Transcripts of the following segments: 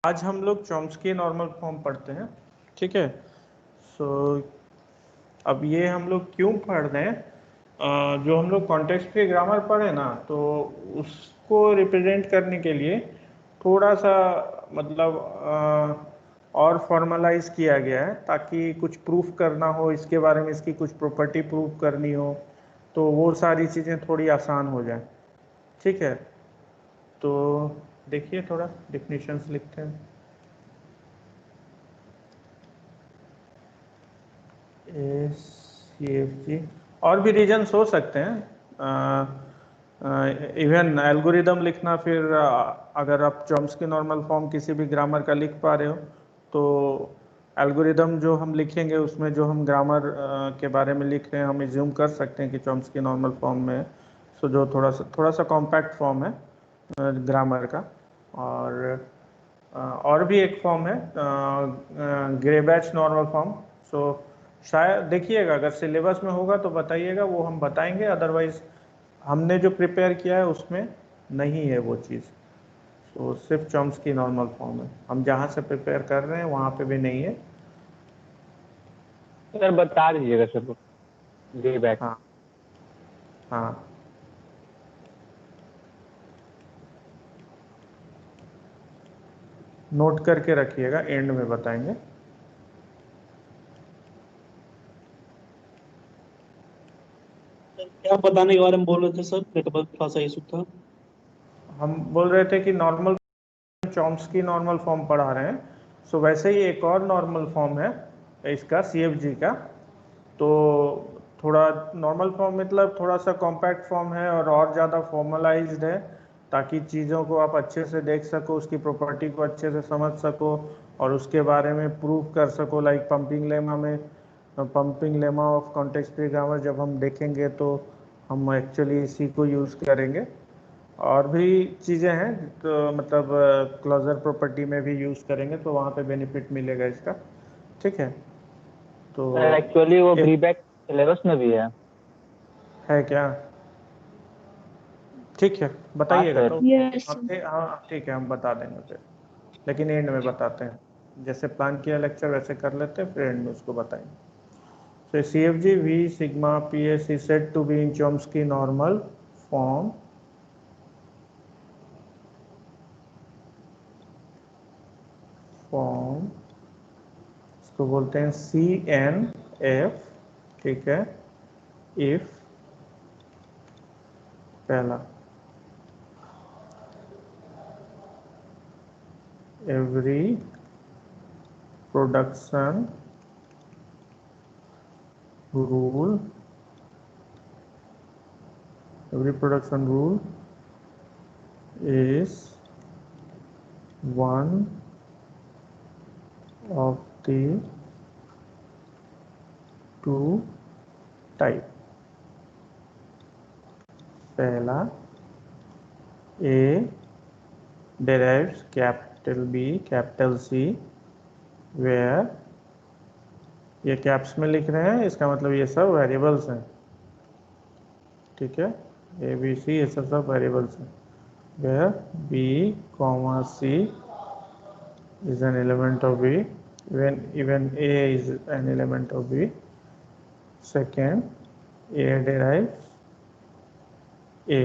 आज हम लोग चॉम्स्की नॉर्मल फॉर्म पढ़ते हैं, ठीक है। सो अब ये हम लोग क्यों पढ़ रहे हैं, जो हम लोग कॉन्टेक्स्ट फ्री ग्रामर पढ़े ना, तो उसको रिप्रेजेंट करने के लिए थोड़ा सा मतलब और फॉर्मलाइज किया गया है, ताकि कुछ प्रूफ करना हो इसके बारे में, इसकी कुछ प्रॉपर्टी प्रूफ करनी हो, तो वो सारी चीज़ें थोड़ी आसान हो जाए, ठीक है। तो देखिए थोड़ा डिफिनीशंस लिखते हैं। CFG और भी रीजन्स हो सकते हैं, इवन एल्गोरिदम लिखना, फिर अगर आप चॉम्स्की नॉर्मल फॉर्म किसी भी ग्रामर का लिख पा रहे हो तो एल्गोरिदम जो हम लिखेंगे उसमें जो हम ग्रामर के बारे में लिख रहे हैं, हम एज्यूम कर सकते हैं कि चॉम्स्की नॉर्मल फॉर्म में है। सो जो थोड़ा सा कॉम्पैक्ट फॉर्म है ग्रामर का। और भी एक फॉर्म है ग्रेबैच नॉर्मल फॉर्म। सो शायद देखिएगा, अगर सिलेबस में होगा तो बताइएगा, वो हम बताएंगे, अदरवाइज हमने जो प्रिपेयर किया है उसमें नहीं है वो चीज़। तो सिर्फ चॉम्स्की नॉर्मल फॉर्म है, हम जहाँ से प्रिपेयर कर रहे हैं वहाँ पे भी नहीं है। सर बता दीजिएगा सर, वे बैक। हाँ हाँ, नोट करके रखिएगा, एंड में बताएंगे। क्या बताने के बारे में बोल रहे थे सर, नेटवर्क थोड़ा सा इशू था। हम बोल रहे थे कि नॉर्मल चॉम्स्की नॉर्मल फॉर्म पढ़ा रहे हैं। सो वैसे ही एक और नॉर्मल फॉर्म है इसका, CFG का। तो थोड़ा नॉर्मल फॉर्म मतलब थोड़ा सा कॉम्पैक्ट फॉर्म है और ज़्यादा फॉर्मलाइज्ड है, ताकि चीज़ों को आप अच्छे से देख सको, उसकी प्रॉपर्टी को अच्छे से समझ सको और उसके बारे में प्रूव कर सको। लाइक पंपिंग लेमा में, pumping lemma of context free grammar जब हम देखेंगे तो हम एक्चुअली इसी को यूज़ करेंगे। और भी चीज़ें हैं तो मतलब क्लोजर प्रॉपर्टी में भी यूज़ करेंगे, तो वहाँ पे बेनिफिट मिलेगा इसका, ठीक है। तो सर एक्चुअली वो एक प्री बैक सिलेबस में भी है क्या? ठीक है, हाँ बताइएगा सर। तो। यस हाँ ठीक है, हम बता देंगे फिर, लेकिन एंड में बताते हैं। जैसे प्लान किया लेक्चर वैसे कर लेते हैं, फिर एंड में उसको बताएंगे। So CFG V sigma PS is said to be in Chomsky normal form इसको बोलते हैं CNF, ठीक है। इफ पहला, every production rule is one of the two type। पहला, A derives capital B capital C where, ये caps में लिख रहे हैं, इसका मतलब ये सब वेरिएबल्स हैं, ठीक है। ABC ये सब वेरिएबल्स हैं। where B, C is an element of B, even A is an element of B। Second, A derives A,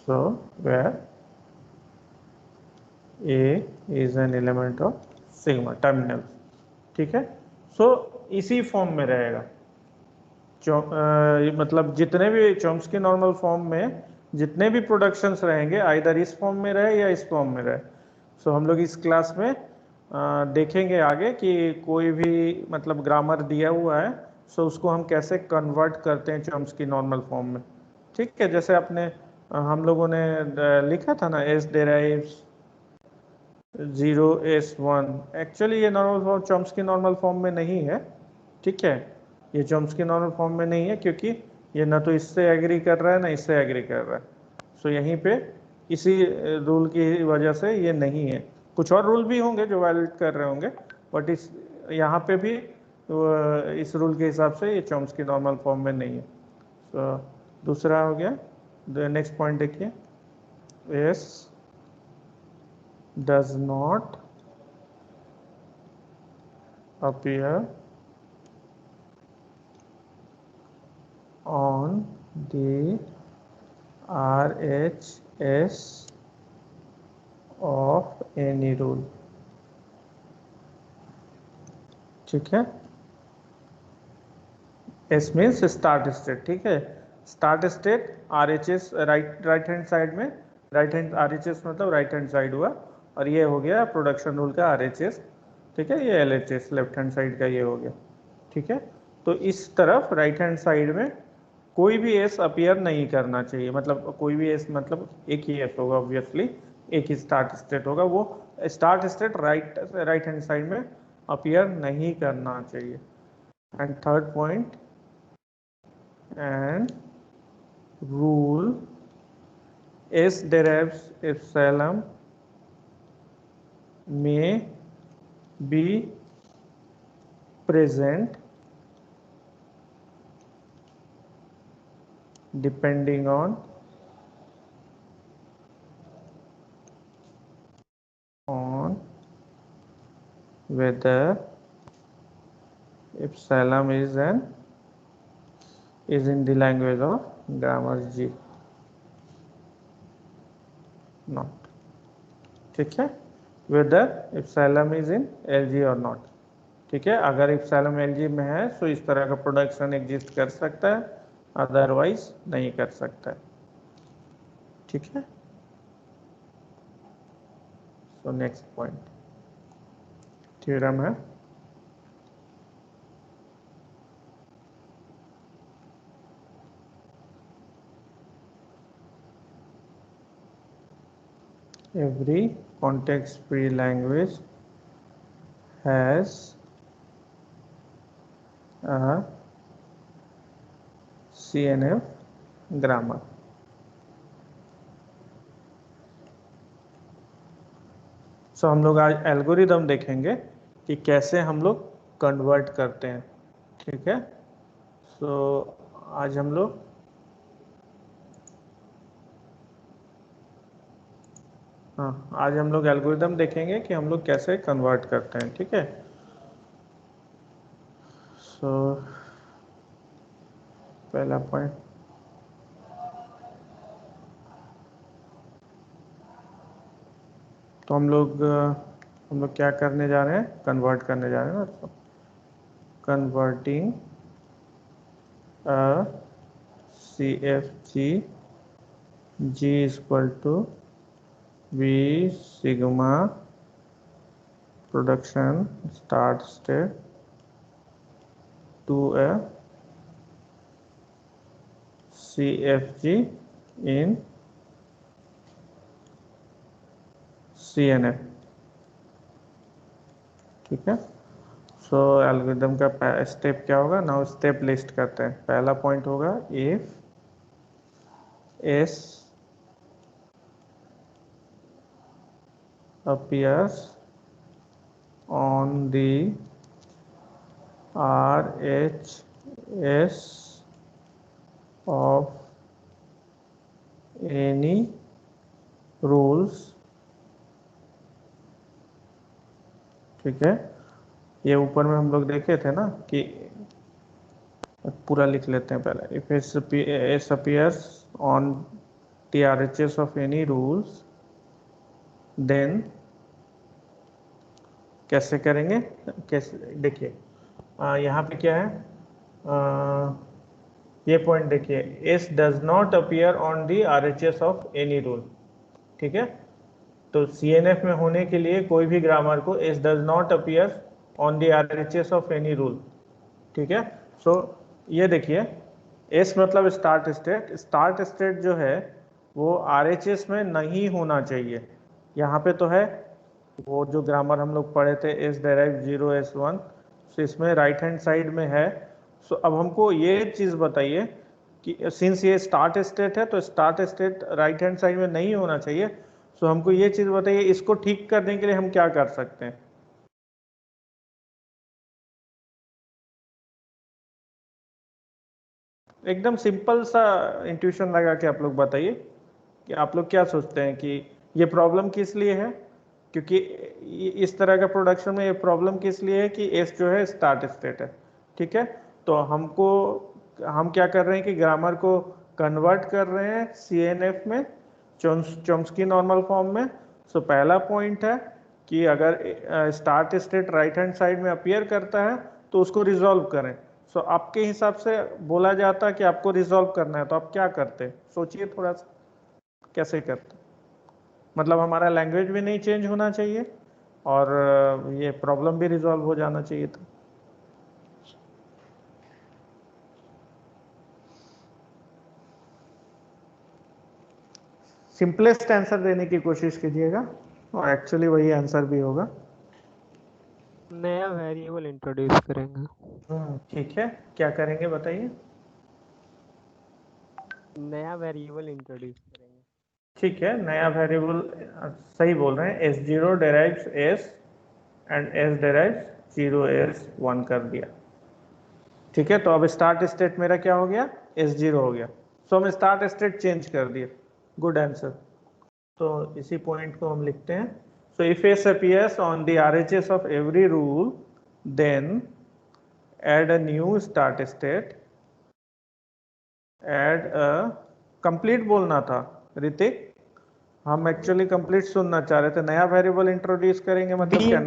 so where A is an element of sigma terminal, ठीक है। सो इसी form में रहेगा। मतलब जितने भी चॉम्स्की नॉर्मल फॉर्म में जितने भी प्रोडक्शंस रहेंगे, आइदर इस फॉर्म में रहे या इस फॉर्म में रहे। सो हम लोग इस क्लास में देखेंगे आगे कि कोई भी मतलब ग्रामर दिया हुआ है, सो उसको हम कैसे कन्वर्ट करते हैं चॉम्स्की नॉर्मल फॉर्म में, ठीक है। जैसे अपने हम लोगों ने लिखा था ना, S derives 0S1, एक्चुअली ये normal form Chomsky normal form में नहीं है, ठीक है। ये चॉम्स्की नॉर्मल फॉर्म में नहीं है क्योंकि ये ना तो इससे एग्री कर रहा है ना इससे एग्री कर रहा है। सो यहीं पे इसी रूल की वजह से ये नहीं है। कुछ और रूल भी होंगे जो वायलेट कर रहे होंगे, बट इस यहाँ पे भी इस रूल के हिसाब से ये चॉम्स्की नॉर्मल फॉर्म में नहीं है। सो दूसरा हो गया, नेक्स्ट पॉइंट देखिए, S does not appear on the RHS of any rule। ठीक है, एस मीन्स स्टार्ट स्टेट। ठीक है, start state RHS right hand side में, राइट हैंड RHS मतलब राइट हैंड साइड हुआ, और ये हो गया प्रोडक्शन रूल का RHS। ठीक है, ये LHS लेफ्ट हैंड साइड का ये हो गया। ठीक है, तो इस तरफ राइट हैंड साइड में कोई भी एस अपीयर नहीं करना चाहिए, मतलब कोई भी एस मतलब एक ही एस होगा ऑब्वियसली, एक ही स्टार्ट स्टेट होगा, वो start state right hand side में अपीयर नहीं करना चाहिए। And third point, and rule S derives epsilon may be present depending on whether epsilon is in the language of grammar G not। ठीक है, whether epsilon is in LG or not। ठीक है, अगर epsilon LG में है तो इस तरह का प्रोडक्शन एग्जिस्ट कर सकता है, अदरवाइज नहीं कर सकता है। ठीक है, सो नेक्स्ट पॉइंट थ्योरम है every context free language has a CNF grammar। सो हम लोग आज एल्गोरिदम देखेंगे कि कैसे हम लोग कन्वर्ट करते हैं। ठीक है, सो आज हम लोग आज हम लोग एल्गोरिदम देखेंगे कि हम लोग कैसे कन्वर्ट करते हैं। ठीक है, सो पहला पॉइंट, तो हम लोग क्या करने जा रहे हैं, कन्वर्ट करने जा रहे हैं ना। Converting CFG G is equal to V sigma production start state to a CFG in CNF। ठीक है, सो एल्गोरिदम का स्टेप क्या होगा, नाउ स्टेप लिस्ट करते हैं। पहला पॉइंट होगा if S appears on the RHS of any rules। ठीक है, ये ऊपर में हम लोग देखे थे ना कि पूरा लिख लेते हैं पहले। If S appears on the RHS of any rules then कैसे करेंगे, कैसे देखिए, यहाँ पे क्या है, ये पॉइंट देखिए, S does not appear on the RHS of any rule। ठीक है, तो CNF में होने के लिए कोई भी ग्रामर को S does not appear on the RHS of any rule। ठीक है, सो ये देखिए, S मतलब स्टार्ट स्टेट, स्टार्ट स्टेट जो है वो RHS में नहीं होना चाहिए। यहाँ पे तो है, वो जो ग्रामर हम लोग पढ़े थे S डेराइव 0 S1, सो इसमें राइट हैंड साइड में है। सो अब हमको ये चीज़ बताइए कि सिंस ये स्टार्ट स्टेट है तो start state right hand side में नहीं होना चाहिए। सो हमको ये चीज़ बताइए, इसको ठीक करने के लिए हम क्या कर सकते हैं। एकदम सिंपल सा इंट्यूशन लगा के आप लोग बताइए कि आप लोग क्या सोचते हैं कि ये प्रॉब्लम किस लिए है। क्योंकि इस तरह का प्रोडक्शन में ये प्रॉब्लम किस लिए है कि एस जो है स्टार्ट स्टेट है, ठीक है। तो हम क्या कर रहे हैं कि ग्रामर को कन्वर्ट कर रहे हैं CNF में, चॉम्स्की नॉर्मल फॉर्म में। सो पहला पॉइंट है कि अगर start state right hand side में अपीयर करता है तो उसको रिजॉल्व करें। सो आपके हिसाब से बोला जाता है कि आपको रिजॉल्व करना है, तो आप क्या करते? सोचिए थोड़ा सा, कैसे करते? मतलब हमारा लैंग्वेज भी नहीं चेंज होना चाहिए और ये प्रॉब्लम भी रिजॉल्व हो जाना चाहिए था। सिंपलेस्ट आंसर देने की कोशिश कीजिएगा और एक्चुअली वही आंसर भी होगा। नया वेरिएबल इंट्रोड्यूस करेंगे। ठीक है, क्या करेंगे बताइए? नया वेरिएबल इंट्रोड्यूस करेंगे। ठीक है, नया वेरिएबल, सही बोल रहे हैं। S0 डेराइव्स S and S डेराइव्स 0 S1 कर दिया। ठीक है, तो अब स्टार्ट स्टेट मेरा क्या हो गया? S0 हो गया। सो हम स्टार्ट स्टेट चेंज कर दिए। Good answer. तो इसी पॉइंट को हम लिखते हैं। So if S appears on the RHS of every rule, then add a new start state, add a complete बोलना था ऋतिक, हम एक्चुअली कंप्लीट सुनना चाह रहे थे। नया वेरिएबल इंट्रोड्यूस करेंगे मतलब क्या?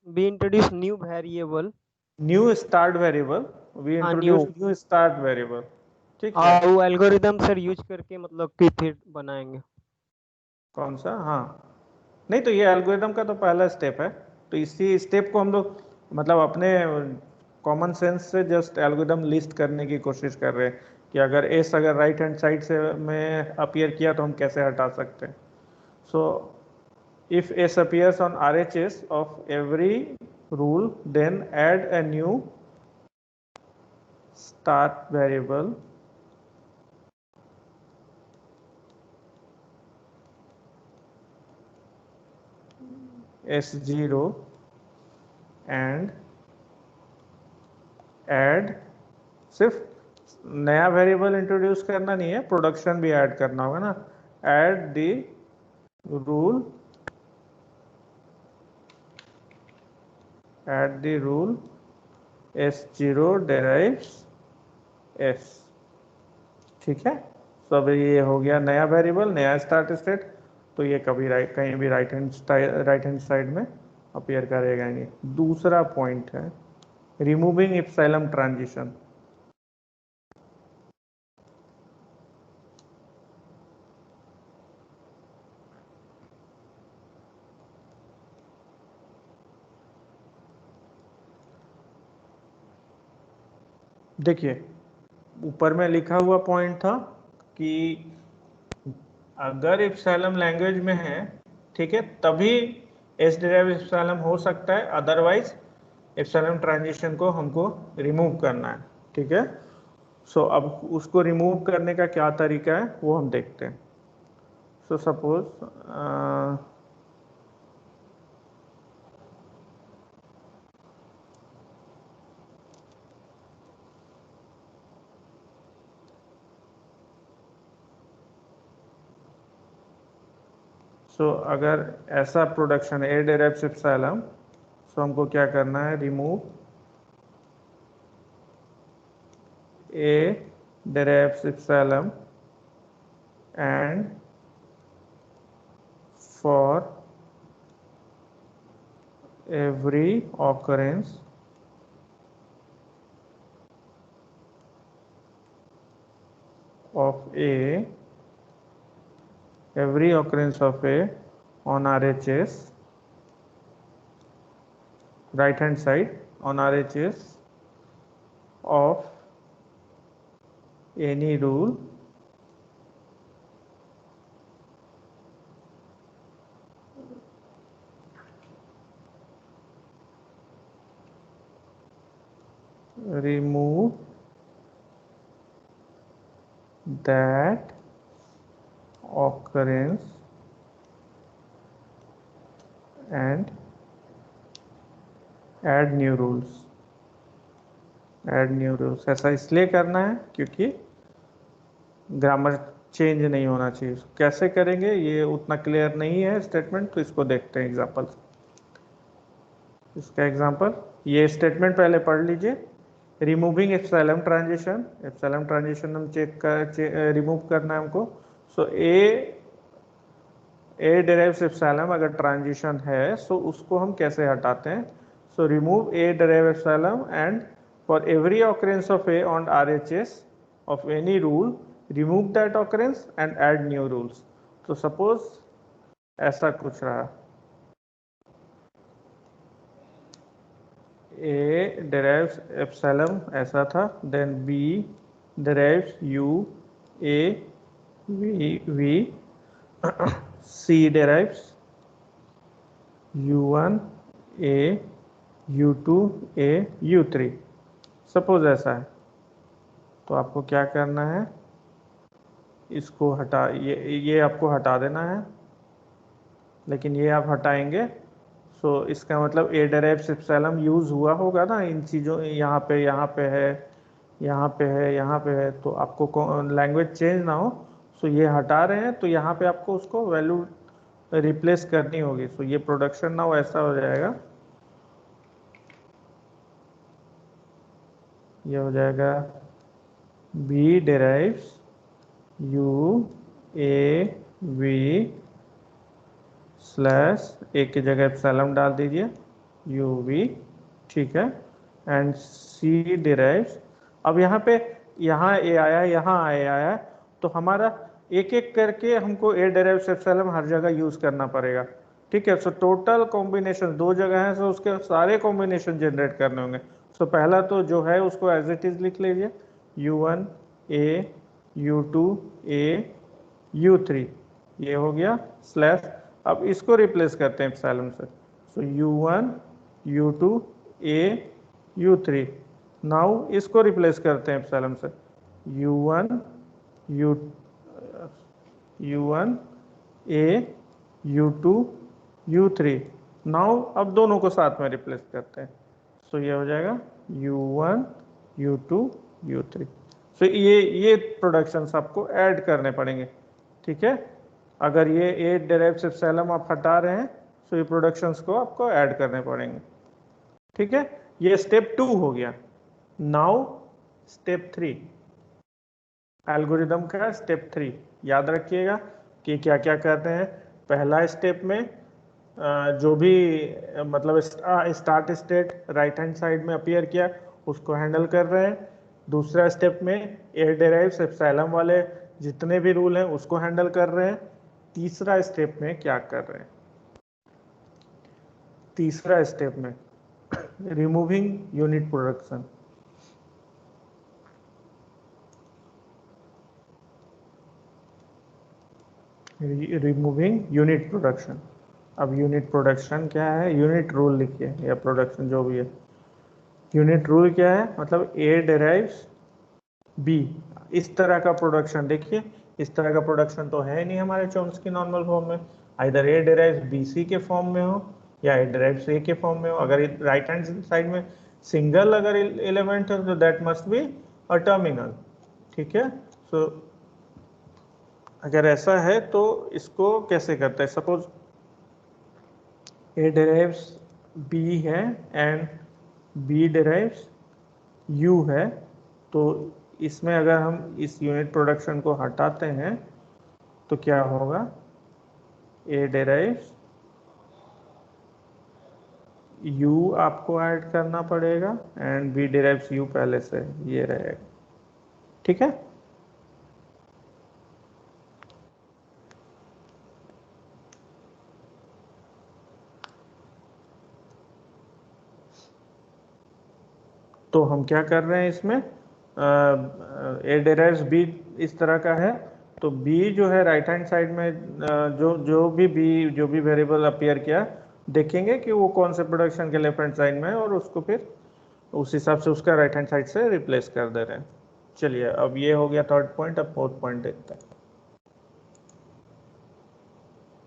Be introduce new variable, new start variable, we हाँ introduce new, new start variable. ठीक है, वो एल्गोरिदम सर यूज करके मतलब कि फिर बनाएंगे। कौन सा? हाँ, नहीं तो ये एल्गोरिदम का तो पहला स्टेप है, तो इसी स्टेप को हम लोग मतलब अपने कॉमन सेंस से जस्ट एल्गोरिदम लिस्ट करने की कोशिश कर रहे हैं कि अगर एस अगर राइट हैंड साइड से में अपीयर किया तो हम कैसे हटा सकते हैं। सो if S appears on RHS of every rule, then add a new start variable S0 and add, सिर्फ नया वेरिएबल इंट्रोड्यूस करना नहीं है, प्रोडक्शन भी ऐड करना होगा ना। add the rule, add the rule S0 derives S। ठीक है, तो अब ये हो गया नया वेरिएबल, नया स्टार्ट स्टेट। तो ये कभी कहीं भी राइट हैंड साइड में अपीयर करेगा नहीं। दूसरा पॉइंट है रिमूविंग इप्सिलॉन ट्रांजिशन। देखिए ऊपर में लिखा हुआ पॉइंट था कि अगर इप्सिलॉन लैंग्वेज में है, ठीक है, तभी एस डिराइव इप्सिलॉन हो सकता है, अदरवाइज इप्सिलॉन ट्रांजिशन को हमको रिमूव करना है। ठीक है, सो अब उसको रिमूव करने का क्या तरीका है वो हम देखते हैं। सो सपोज अगर ऐसा प्रोडक्शन ए डिराइव्स इप्सिलॉन, सो हमको क्या करना है? Remove A derives epsilon and for every occurrence of A, every occurrence of A on RHS, right hand side on RHS of any rule remove that occurrence and add new rules। Add new rules ऐसा इसलिए करना है क्योंकि grammar change नहीं होना चाहिए। कैसे करेंगे ये उतना क्लियर नहीं है स्टेटमेंट, तो इसको देखते हैं एग्जांपल। इसका एग्जांपल, ये स्टेटमेंट पहले पढ़ लीजिए। रिमूविंग एप्सिलॉन ट्रांजिशन हम रिमूव करना है हमको। सो ए डिराइव्स एप्सिलॉन अगर ट्रांजिशन है सो उसको हम कैसे हटाते हैं। So remove A derive epsilon and for every occurrence of A on RHS of any rule, remove that occurrence and add new rules. तो सपोज ऐसा कुछ रहा, A derives epsilon ऐसा था, then B derives U A V C derives U1 A U2 A U3। Suppose ऐसा है, तो आपको क्या करना है, इसको हटा, ये आपको हटा देना है, लेकिन ये आप हटाएंगे सो इसका मतलब ए डिराइव्स एप्सिलॉन यूज़ हुआ होगा ना इन चीज़ों, यहाँ पे है, यहाँ पे है, यहाँ पे है, तो आपको लैंग्वेज चेंज ना हो। सो ये हटा रहे हैं तो यहाँ पे आपको उसको वैल्यू रिप्लेस करनी होगी। सो ये प्रोडक्शन ना हो, ऐसा हो जाएगा, ये हो जाएगा B derives U A V slash A की जगह एप्सिलॉन डाल दीजिए यू वी, ठीक है, एंड सी डिराइव्स। अब यहाँ पे यहाँ ए आया, यहाँ ए आया, तो हमारा एक एक करके हमको ए डिराइव्स एप्सिलॉन हर जगह यूज करना पड़ेगा, ठीक है। सो टोटल कॉम्बिनेशन दो जगह है, सो उसके सारे कॉम्बिनेशन जनरेट करने होंगे। सो पहला तो जो है उसको एज इट इज लिख लीजिए, U1 A U2 A U3, ये हो गया स्लैश। अब इसको रिप्लेस करते हैं एप्सिलॉन से। सो U1 U2 A U3। Now इसको रिप्लेस करते हैं एप्सिलॉन से, U1 U1 A U2 U3। Now अब दोनों को साथ में रिप्लेस करते हैं। सो ये हो जाएगा U1 U2 U3। सो ये प्रोडक्शंस आपको ऐड करने पड़ेंगे, ठीक है। अगर ये ए डिराइव्स एप्सिलॉन आप हटा रहे हैं तो ये प्रोडक्शंस को आपको ऐड करने पड़ेंगे, ठीक है। ये स्टेप 2 हो गया। नाउ स्टेप 3, एल्गोरिदम का स्टेप 3 याद रखिएगा कि क्या क्या करते हैं। पहला स्टेप में जो भी मतलब start state right hand side में अपीयर किया उसको हैंडल कर रहे हैं। दूसरा स्टेप में ए डिराइव्स एप्सिलॉन वाले जितने भी रूल हैं उसको हैंडल कर रहे हैं। तीसरा स्टेप में क्या कर रहे हैं, तीसरा स्टेप में removing unit production. Removing unit production. अब यूनिट प्रोडक्शन क्या है, यूनिट रूल लिखिए या प्रोडक्शन जो भी है। यूनिट रूल क्या है, मतलब ए डिराइव्स बी, इस तरह का प्रोडक्शन। देखिए इस तरह का प्रोडक्शन तो है नहीं हमारे चॉम्स्की नॉर्मल फॉर्म में, आइदर ए डिराइव्स बी सी के फॉर्म में हो या ए डिराइव्स ए के फॉर्म में हो। अगर राइट हैंड साइड में सिंगल अगर एलिमेंट है तो that must be a terminal, ठीक है। सो अगर ऐसा है तो इसको कैसे करते हैं, सपोज ए डिराइव्स बी है एंड बी डिराइव्स यू है, तो इसमें अगर हम इस यूनिट प्रोडक्शन को हटाते हैं तो क्या होगा, ए डिराइव्स यू आपको ऐड करना पड़ेगा एंड बी डिराइव्स यू पहले से ये रहेगा, ठीक है। तो हम क्या कर रहे हैं इसमें, ए डिराइव्स बी इस तरह का है, तो बी जो है राइट हैंड साइड में जो भी वेरिएबल अपीयर किया देखेंगे कि वो कौन से प्रोडक्शन के लेफ्ट हैंड साइड में है और उसको फिर उस हिसाब से उसका राइट हैंड साइड से रिप्लेस कर दे रहे हैं। चलिए अब ये हो गया थर्ड पॉइंट, अब फोर्थ पॉइंट देखते हैं।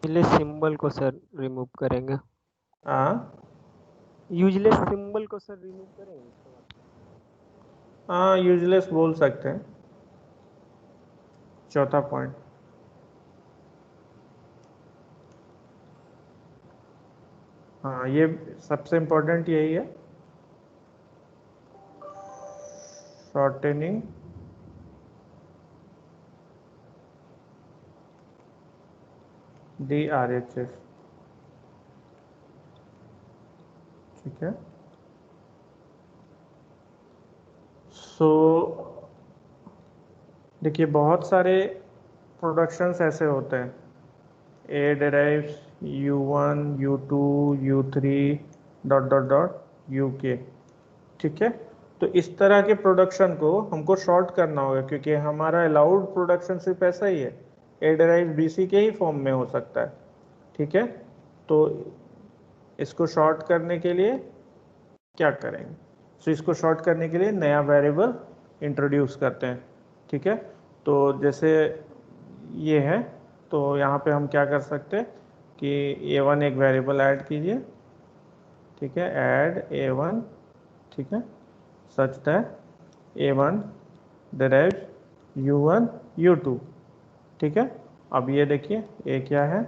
यूजलेस सिंबल को सर रिमूव करेंगे। हाँ यूजलेस सिंबल को सर रिमूव करेंगे इसके बाद। हाँ यूजलेस बोल सकते हैं। चौथा पॉइंट, हाँ ये सबसे इम्पोर्टेंट यही है, शॉर्टनिंग डी RHS। ठीक है, सो देखिए बहुत सारे प्रोडक्शंस ऐसे होते हैं, A derives U1 U2 U3 dot dot dot UK। ठीक है, तो इस तरह के प्रोडक्शन को हमको शॉर्ट करना होगा, क्योंकि हमारा अलाउड प्रोडक्शन सिर्फ ऐसा ही है, ए डेराइव BC के ही फॉर्म में हो सकता है। ठीक है, तो इसको शॉर्ट करने के लिए क्या करेंगे, तो इसको शॉर्ट करने के लिए नया वेरिएबल इंट्रोड्यूस करते हैं। ठीक है, तो जैसे ये है, तो यहाँ पे हम क्या कर सकते हैं कि A1 एक वेरिएबल ऐड कीजिए। ठीक है, ऐड A1, ठीक है, such that A1 derives U1 U2। ठीक है, अब ये देखिए ये क्या है,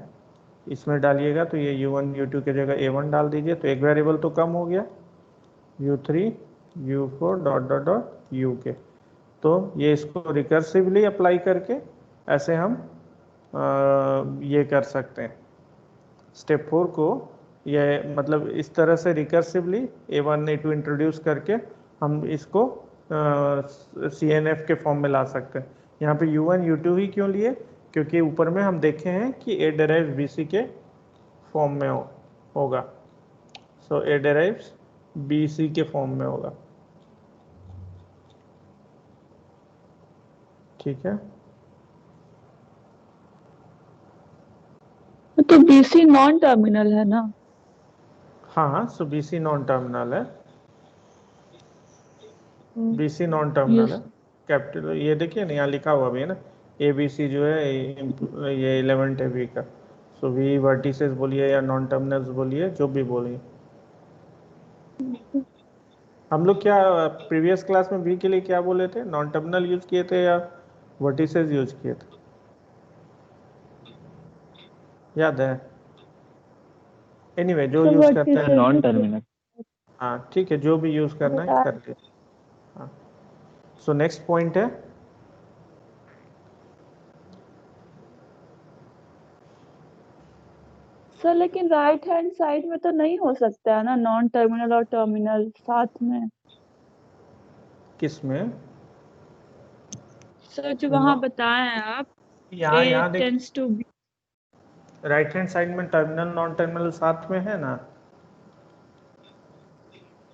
इसमें डालिएगा तो ये U1 U2 की जगह A1 डाल दीजिए, तो एक वेरिएबल तो कम हो गया, U3 U4 dot dot dot UK। तो ये इसको रिकर्सिवली अप्लाई करके ऐसे हम ये कर सकते हैं, स्टेप 4 को ये मतलब इस तरह से रिकर्सिवली A1 A2 इंट्रोड्यूस करके हम इसको CNF के फॉर्म में ला सकते हैं। यहाँ पे U1 U2 ही क्यों लिए, क्योंकि ऊपर में हम देखे हैं कि A derives BC के फॉर्म में होगा, सो A derives BC के फॉर्म में होगा। ठीक है, तो BC नॉन टर्मिनल है ना? हाँ, सो BC नॉन टर्मिनल है, BC नॉन टर्मिनल है, कैपिटल ये देखिए ना यहाँ लिखा हुआ भी है ना, ABC जो है ये एलिमेंट है V का, सो V वर्टिसेस बोलिए या नॉन टर्मिनल्स बोलिए, जो भी बोलिए। हम लोग क्या प्रीवियस क्लास में V के लिए क्या बोले थे, नॉन टर्मिनल यूज किए थे या वर्टिसेस यूज किए थे, याद है? एनीवे जो तो यूज करते हैं, नॉन टर्मिनल। हाँ ठीक है, जो भी यूज करना है कर लीजिए। हाँ, सो नेक्स्ट पॉइंट है, सर लेकिन राइट हैंड साइड में तो नहीं हो सकता है ना नॉन टर्मिनल और टर्मिनल साथ में? किस में? सर जो वहाँ बताए हैं आप, यहाँ A यहाँ देखिए, tends to B, right hand side में टर्मिनल नॉन टर्मिनल साथ में है ना,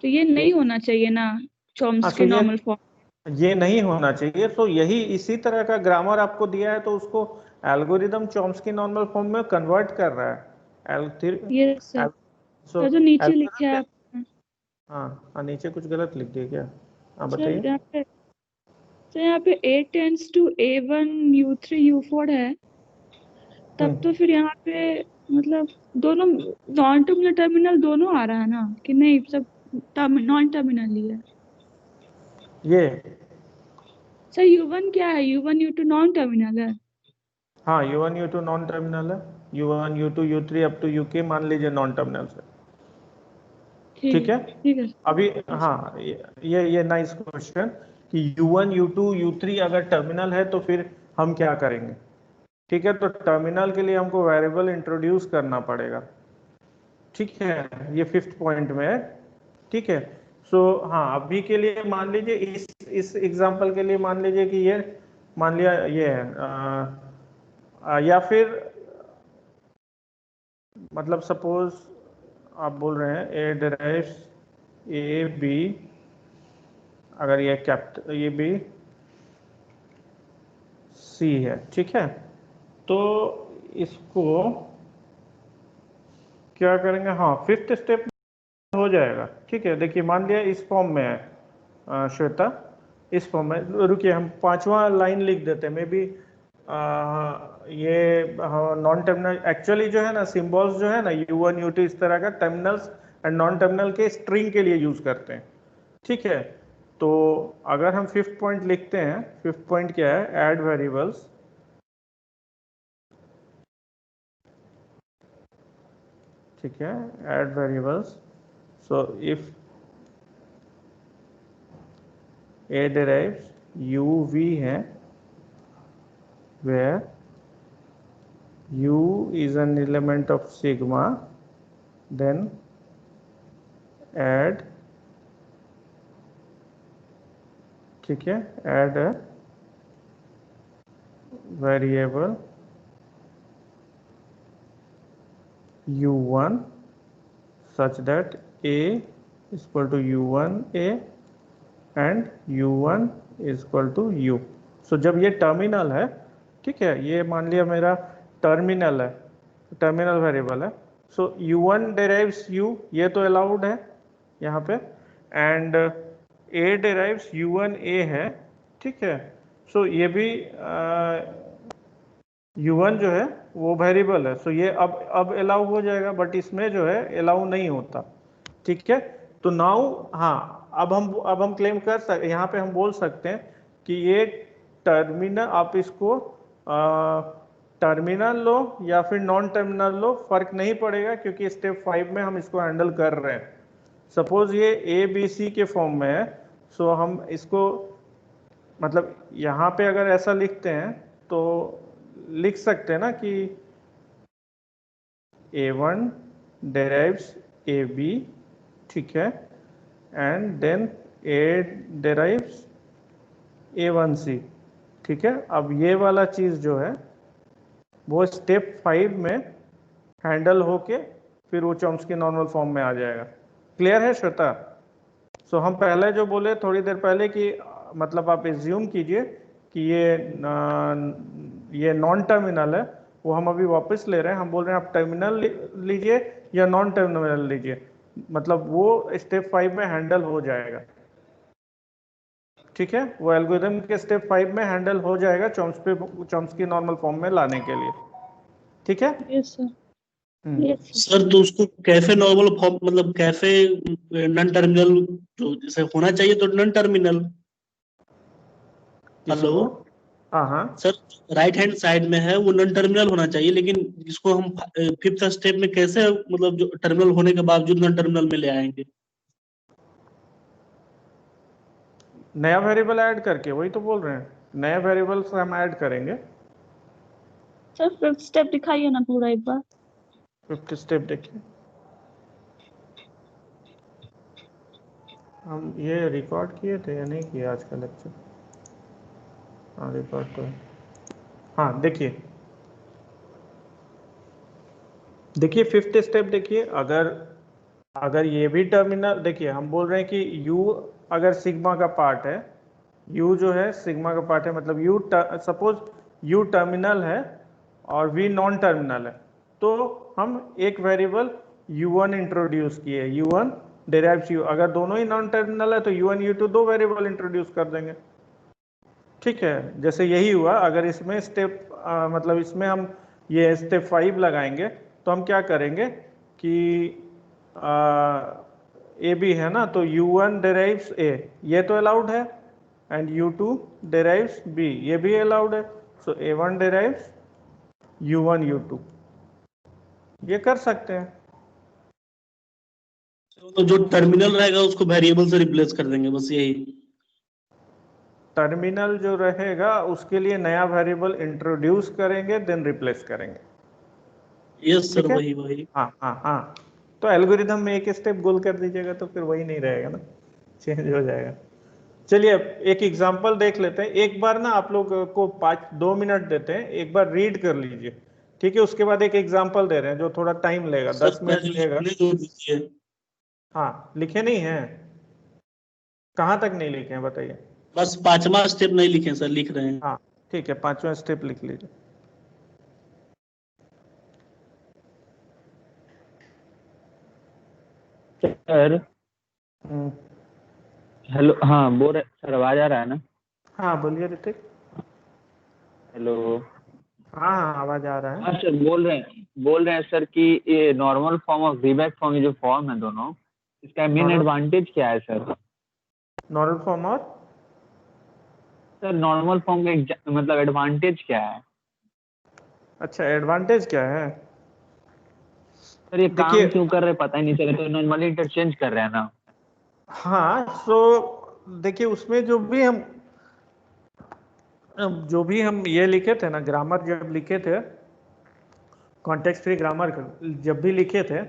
तो ये नहीं होना चाहिए ना हाँ, चॉम्स्की तो नॉर्मल फॉर्म। ये नहीं होना चाहिए, तो यही इसी तरह का ग्रामर आपको दिया है, तो उसको एल्गोरिदम चॉम्स्की नॉर्मल फॉर्म में कन्वर्ट कर रहा है। ये सर, सो जो नीचे लिखा है आपने, हाँ, नीचे कुछ गलत लिख दिया क्या? हाँ सर बताइए। यहाँ पे, सर यहाँ पे A tends to A1 U3 U4 है, तब तो फिर यहाँ पे मतलब दोनों नॉन टर्मिनल टर्मिनल दोनों आ रहा है ना, कि नहीं सब नॉन टर्मिनल ही है? ये सर U1 क्या है, U1 U2 नॉन टर्मिनल है? हाँ, U1 U2 नॉन टर्मिनल है, U1 U2 U3 up to UK मान लीजिए नॉन टर्मिनल है। ठीक है, ठीक है। अभी हाँ ये नाइस क्वेश्चन कि U1 U2 U3 अगर टर्मिनल है तो फिर हम क्या करेंगे। ठीक है, तो टर्मिनल के लिए हमको वेरिएबल इंट्रोड्यूस करना पड़ेगा। ठीक है, ये 5th पॉइंट में है। ठीक है, सो हाँ अभी के लिए मान लीजिए इस एग्जांपल के लिए मान लीजिए कि ये मान लिया ये है, या फिर मतलब सपोज आप बोल रहे हैं A derives AB, अगर ये कैपिटल ये भी C है। ठीक है, तो इसको क्या करेंगे, हाँ 5th स्टेप हो जाएगा। ठीक है, देखिए मान लिया इस फॉर्म में है श्वेता, इस फॉर्म में, रुकिए हम 5वां लाइन लिख देते हैं मे बी, ये नॉन टर्मिनल एक्चुअली जो है ना सिंबल्स जो है ना U1 U2 इस तरह का टर्मिनल्स एंड नॉन टर्मिनल के स्ट्रिंग के लिए यूज करते हैं। ठीक है, तो अगर हम 5th पॉइंट लिखते हैं, 5th पॉइंट क्या है, ऐड वेरिएबल्स ठीक है, add variables. So if A derives U V है, where u is an element of sigma, then add, ठीक है, add a variable u1 such that a is equal to u1 a and u1 is equal to u। सो जब ये terminal है, ठीक है, ये मान लिया मेरा टर्मिनल है, टर्मिनल वेरिएबल है। सो u1 डिराइव्स u, ये तो अलाउड है यहाँ पे, and a derives u1 a है, ठीक है। सो ये भी u1 जो है वो वेरिएबल है, सो ये अब अलाउ हो जाएगा, बट इसमें जो है अलाउ नहीं होता, ठीक है। तो नाउ हाँ, अब हम क्लेम कर सकते, यहाँ पे हम बोल सकते हैं कि ये टर्मिनल, आप इसको टर्मिनल लो या फिर नॉन टर्मिनल लो, फर्क नहीं पड़ेगा, क्योंकि स्टेप 5 में हम इसको हैंडल कर रहे हैं। सपोज ये ए बी सी के फॉर्म में है, सो हम इसको मतलब यहाँ पे अगर ऐसा लिखते हैं तो लिख सकते हैं ना कि A1 derives AB, ठीक है, and then A derives A1C, ठीक है। अब ये वाला चीज़ जो है वो स्टेप 5 में हैंडल होके फिर वो चॉम्स्की नॉर्मल फॉर्म में आ जाएगा। क्लियर है श्वेता? सो हम पहले जो बोले थोड़ी देर पहले कि मतलब आप एज्यूम कीजिए कि ये नॉन टर्मिनल है, वो हम अभी वापस ले रहे हैं। हम बोल रहे हैं आप टर्मिनल लीजिए या नॉन टर्मिनल लीजिए, मतलब वो स्टेप 5 में हैंडल हो जाएगा, ठीक है। वो एल्गोरिथम के स्टेप 5 में हैंडल हो जाएगा चॉम्स्की नॉर्मल फॉर्म में लाने के लिए, ठीक है। Yes sir, yes sir. Sir तो उसको कैफे नॉर्मल फॉर्म, मतलब कैफे नॉन टर्मिनल जो जैसे होना चाहिए, तो नॉन टर्मिनल। हेलो हाँ सर, राइट हैंड साइड में है वो नॉन टर्मिनल होना चाहिए, लेकिन इसको हम फिफ्थ स्टेप में कैसे मतलब जो टर्मिनल होने के बावजूद नॉन टर्मिनल में ले आएंगे? नया वेरिएबल ऐड करके, वही तो बोल रहे हैं, नया वेरिएबल हम ऐड करेंगे। सर फिफ्थ स्टेप दिखाइए ना पूरा एक बार। फिफ्थ स्टेप देखिए, हम ये रिकॉर्ड किए थे या नहीं किए आज का लेक्चर? हाँ रिकॉर्ड तो है। हाँ देखिए फिफ्थ स्टेप देखिए, अगर ये भी टर्मिनल, देखिए हम बोल रहे हैं कि u अगर सिग्मा का पार्ट है, u जो है सिग्मा का पार्ट है, मतलब u सपोज u टर्मिनल है और v नॉन टर्मिनल है, तो हम एक वेरिएबल u1 इंट्रोड्यूस किए, u1 डिराइव्स u। अगर दोनों ही नॉन टर्मिनल है तो u1 u2 दो वेरिएबल इंट्रोड्यूस कर देंगे, ठीक है। जैसे यही हुआ, अगर इसमें स्टेप मतलब इसमें हम ये स्टेप 5 लगाएंगे तो हम क्या करेंगे कि ए बी है ना, तो u1 डिराइव्स a, ये तो अलाउड है, एंड u2 डिराइव्स b, ये भी अलाउड है। सो a1 डिराइव्स u1 u2, ये कर सकते हैं। तो जो टर्मिनल रहेगा उसको वेरिएबल से रिप्लेस कर देंगे, बस यही। टर्मिनल जो रहेगा उसके लिए नया वेरिएबल इंट्रोड्यूस करेंगे, देन रिप्लेस करेंगे। यस सर, ठीक है? वही। हाँ, तो एल्गोरिथम में एक स्टेप गोल कर दीजिएगा तो फिर वही नहीं रहेगा ना, चेंज हो जाएगा। चलिए अब एक एग्जांपल देख लेते हैं। एक बार ना आप लोग को 2 मिनट देते हैं, एक बार रीड कर लीजिए, ठीक है। उसके बाद एक एग्जांपल दे रहे हैं जो थोड़ा टाइम लेगा, 10 मिनट लेगा। हाँ, लिखे नहीं हैं? कहाँ तक नहीं लिखे हैं बताइए? बस 5वां स्टेप नहीं लिखे सर, लिख रहे हैं। हाँ ठीक है, 5वां स्टेप लिख लीजिए। सर हेलो, हाँ बोल रहे सर, आवाज आ रहा है ना? हाँ बोलिए ऋतिक। हेलो। हाँ आवाज आ रहा है। हाँ सर, बोल रहे हैं सर कि ये नॉर्मल फॉर्म और वीबैक फॉर्म, ये जो फॉर्म है दोनों, इसका मेन एडवांटेज क्या है सर? नॉर्मल फॉर्म और सर नॉर्मल फॉर्म का मतलब एडवांटेज क्या है? अच्छा, एडवांटेज क्या है? सर ये काम देखिए, क्यों कर रहे हैं पता ही नहीं चला, तो नॉर्मली इंटरचेंज कर रहे हैं ना। हाँ, सो देखिए उसमें जो भी हम ये लिखे थे ना, ग्रामर जब लिखे थे, कॉन्टेक्स्ट फ्री ग्रामर जब भी लिखे थे,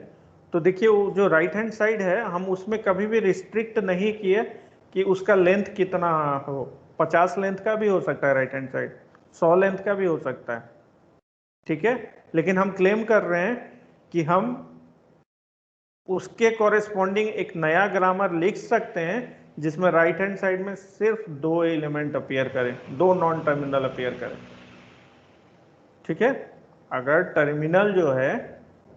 तो देखिए वो जो राइट हैंड साइड है, हम उसमें कभी भी रिस्ट्रिक्ट नहीं किए कि उसका लेंथ कितना हो। 50 लेंथ का भी हो सकता है राइट हैंड साइड, 100 लेंथ का भी हो सकता है, ठीक है। लेकिन हम क्लेम कर रहे हैं कि हम उसके कॉरेस्पॉन्डिंग एक नया ग्रामर लिख सकते हैं जिसमें राइट हैंड साइड में सिर्फ 2 एलिमेंट अपीयर करें, 2 नॉन टर्मिनल अपीयर करें, ठीक है। अगर टर्मिनल जो है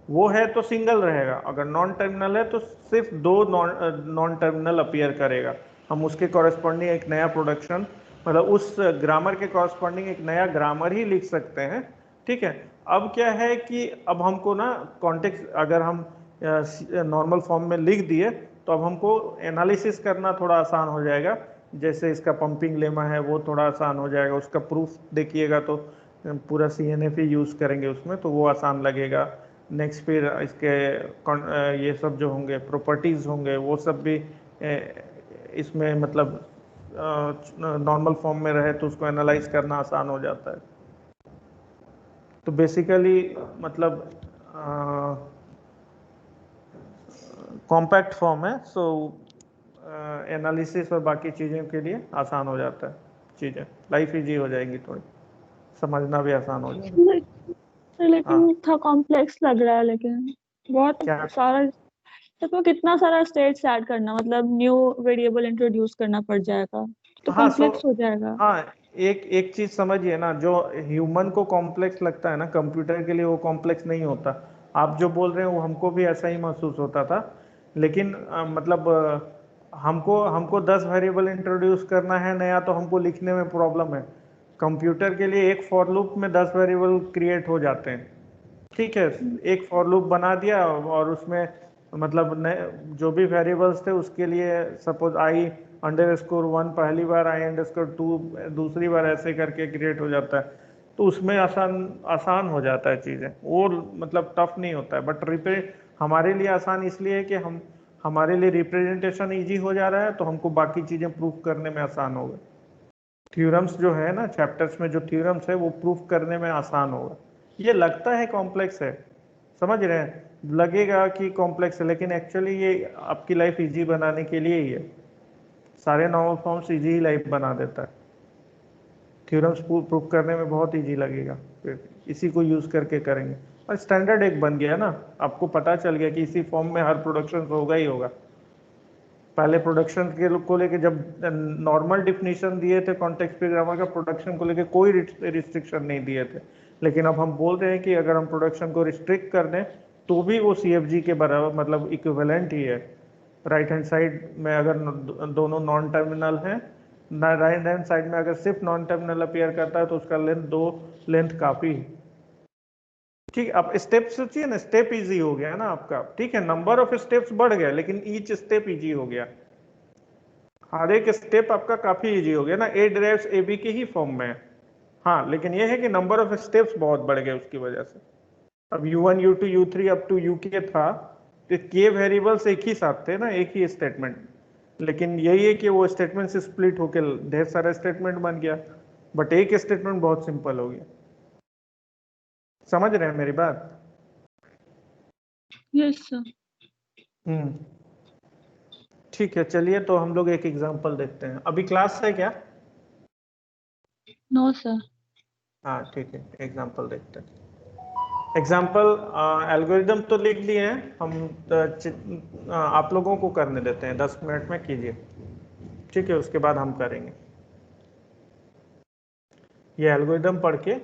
वो है तो सिंगल रहेगा, अगर नॉन टर्मिनल है तो सिर्फ 2 नॉन टर्मिनल अपीयर करेगा। हम उसके कॉरेस्पॉन्डिंग एक नया प्रोडक्शन, मतलब उस ग्रामर के कॉरेस्पॉन्डिंग एक नया ग्रामर ही लिख सकते हैं, ठीक है। अब क्या है कि अब हमको ना कॉन्टेक्स्ट, अगर हम नॉर्मल फॉर्म में लिख दिए तो अब हमको एनालिसिस करना थोड़ा आसान हो जाएगा। जैसे इसका पंपिंग लेमा है वो थोड़ा आसान हो जाएगा, उसका प्रूफ देखिएगा तो पूरा CNF ही यूज़ करेंगे उसमें, तो वो आसान लगेगा। नेक्स्ट फिर इसके ये सब जो होंगे प्रॉपर्टीज़ होंगे वो सब भी इसमें मतलब नॉर्मल फॉर्म में रहे तो उसको एनालाइज करना आसान हो जाता है। तो बेसिकली मतलब कॉम्पैक्ट फॉर्म है, सो एनालिसिस और बाकी चीज़ों के लिए आसान हो जाता है, चीज़ें लाइफ इजी हो जाएगी, थोड़ी समझना भी आसान हो जाएगा। हाँ, लेकिन था कॉम्प्लेक्स लग रहा है, लेकिन बहुत क्या? सारा, इसमें कितना सारा स्टेट्स ऐड करना, मतलब न्यू वेरिएबल इंट्रोड्यूस करना पड़ जाएगा, तो हाँ, कॉम्प्लेक्स हो जाएगा। हाँ, एक एक चीज समझिए ना, जो ह्यूमन को कॉम्प्लेक्स लगता है ना, कंप्यूटर के लिए वो कॉम्प्लेक्स नहीं होता। आप जो बोल रहे हैं वो हमको भी ऐसा ही महसूस होता था, लेकिन मतलब हमको हमको 10 वेरिएबल इंट्रोड्यूस करना है नया, तो हमको लिखने में प्रॉब्लम है। कंप्यूटर के लिए एक फॉर लूप में 10 वेरिएबल क्रिएट हो जाते हैं, ठीक है। एक फॉर लूप बना दिया और उसमें मतलब जो भी वेरिएबल्स थे उसके लिए सपोज i_1 पहली बार, i_2 दूसरी बार, ऐसे करके क्रिएट हो जाता है। तो उसमें आसान आसान हो जाता है चीज़ें, वो मतलब टफ नहीं होता है। बट हमारे लिए आसान इसलिए है कि हमारे लिए रिप्रेजेंटेशन इजी हो जा रहा है, तो हमको बाकी चीज़ें प्रूफ करने में आसान होगा। थ्योरम्स जो है ना, चैप्टर्स में जो थ्योरम्स है वो प्रूफ करने में आसान होगा। ये लगता है कॉम्प्लेक्स है, समझ रहे हैं, लगेगा कि कॉम्प्लेक्स है, लेकिन एक्चुअली ये आपकी लाइफ इजी बनाने के लिए ही है। सारे नॉर्मल फॉर्म्स इजी ही लाइफ बना देता है, थ्योरम्स प्रूफ करने में बहुत इजी लगेगा, फिर इसी को यूज़ करके करेंगे। और स्टैंडर्ड एक बन गया ना, आपको पता चल गया कि इसी फॉर्म में हर प्रोडक्शन होगा ही होगा। पहले प्रोडक्शन के को लेके जब नॉर्मल डिफिनीशन दिए थे कॉन्टेक्स्ट फ्री ग्रामर का, प्रोडक्शन को लेके कोई रिस्ट्रिक्शन नहीं दिए थे। लेकिन अब हम बोल रहे हैं कि अगर हम प्रोडक्शन को रिस्ट्रिक्ट कर दें तो भी वो CFG के बराबर, मतलब इक्विवेलेंट ही है। राइट हैंड साइड में अगर दोनों नॉन टर्मिनल हैं, राइट हैंड साइड में अगर सिर्फ नॉन टर्मिनल अपीयर करता है तो उसका लेंथ काफ़ी है, ठीक है। अब स्टेप सोचिए ना, स्टेप इजी हो गया ना आपका, ठीक है। नंबर ऑफ स्टेप्स बढ़ गया लेकिन ईच स्टेप इजी हो गया, हर एक स्टेप आपका काफी इजी हो गया ना। A ड्राइव्स AB के ही फॉर्म में है, हाँ, लेकिन ये है कि नंबर ऑफ स्टेप्स बहुत बढ़ गए उसकी वजह से। अब U1 U2 U3 up to UK था, तो के वेरिएबल्स एक ही साथ थे ना, एक ही स्टेटमेंट। लेकिन यही है कि वो स्टेटमेंट से स्प्लिट होकर ढेर सारा स्टेटमेंट बन गया, बट एक स्टेटमेंट बहुत सिंपल हो गया। समझ रहे हैं मेरी बात? Yes sir. हम्म, ठीक है, चलिए तो हम लोग एक एग्जांपल देखते हैं। अभी क्लास है क्या? No sir. हाँ, ठीक है, एग्जांपल देखते हैं। एग्जाम्पल एल्गोरिदम तो लिख लिए हैं हम, आप लोगों को करने देते हैं, 10 मिनट में कीजिए, ठीक है, उसके बाद हम करेंगे। ये एल्गोरिदम पढ़ के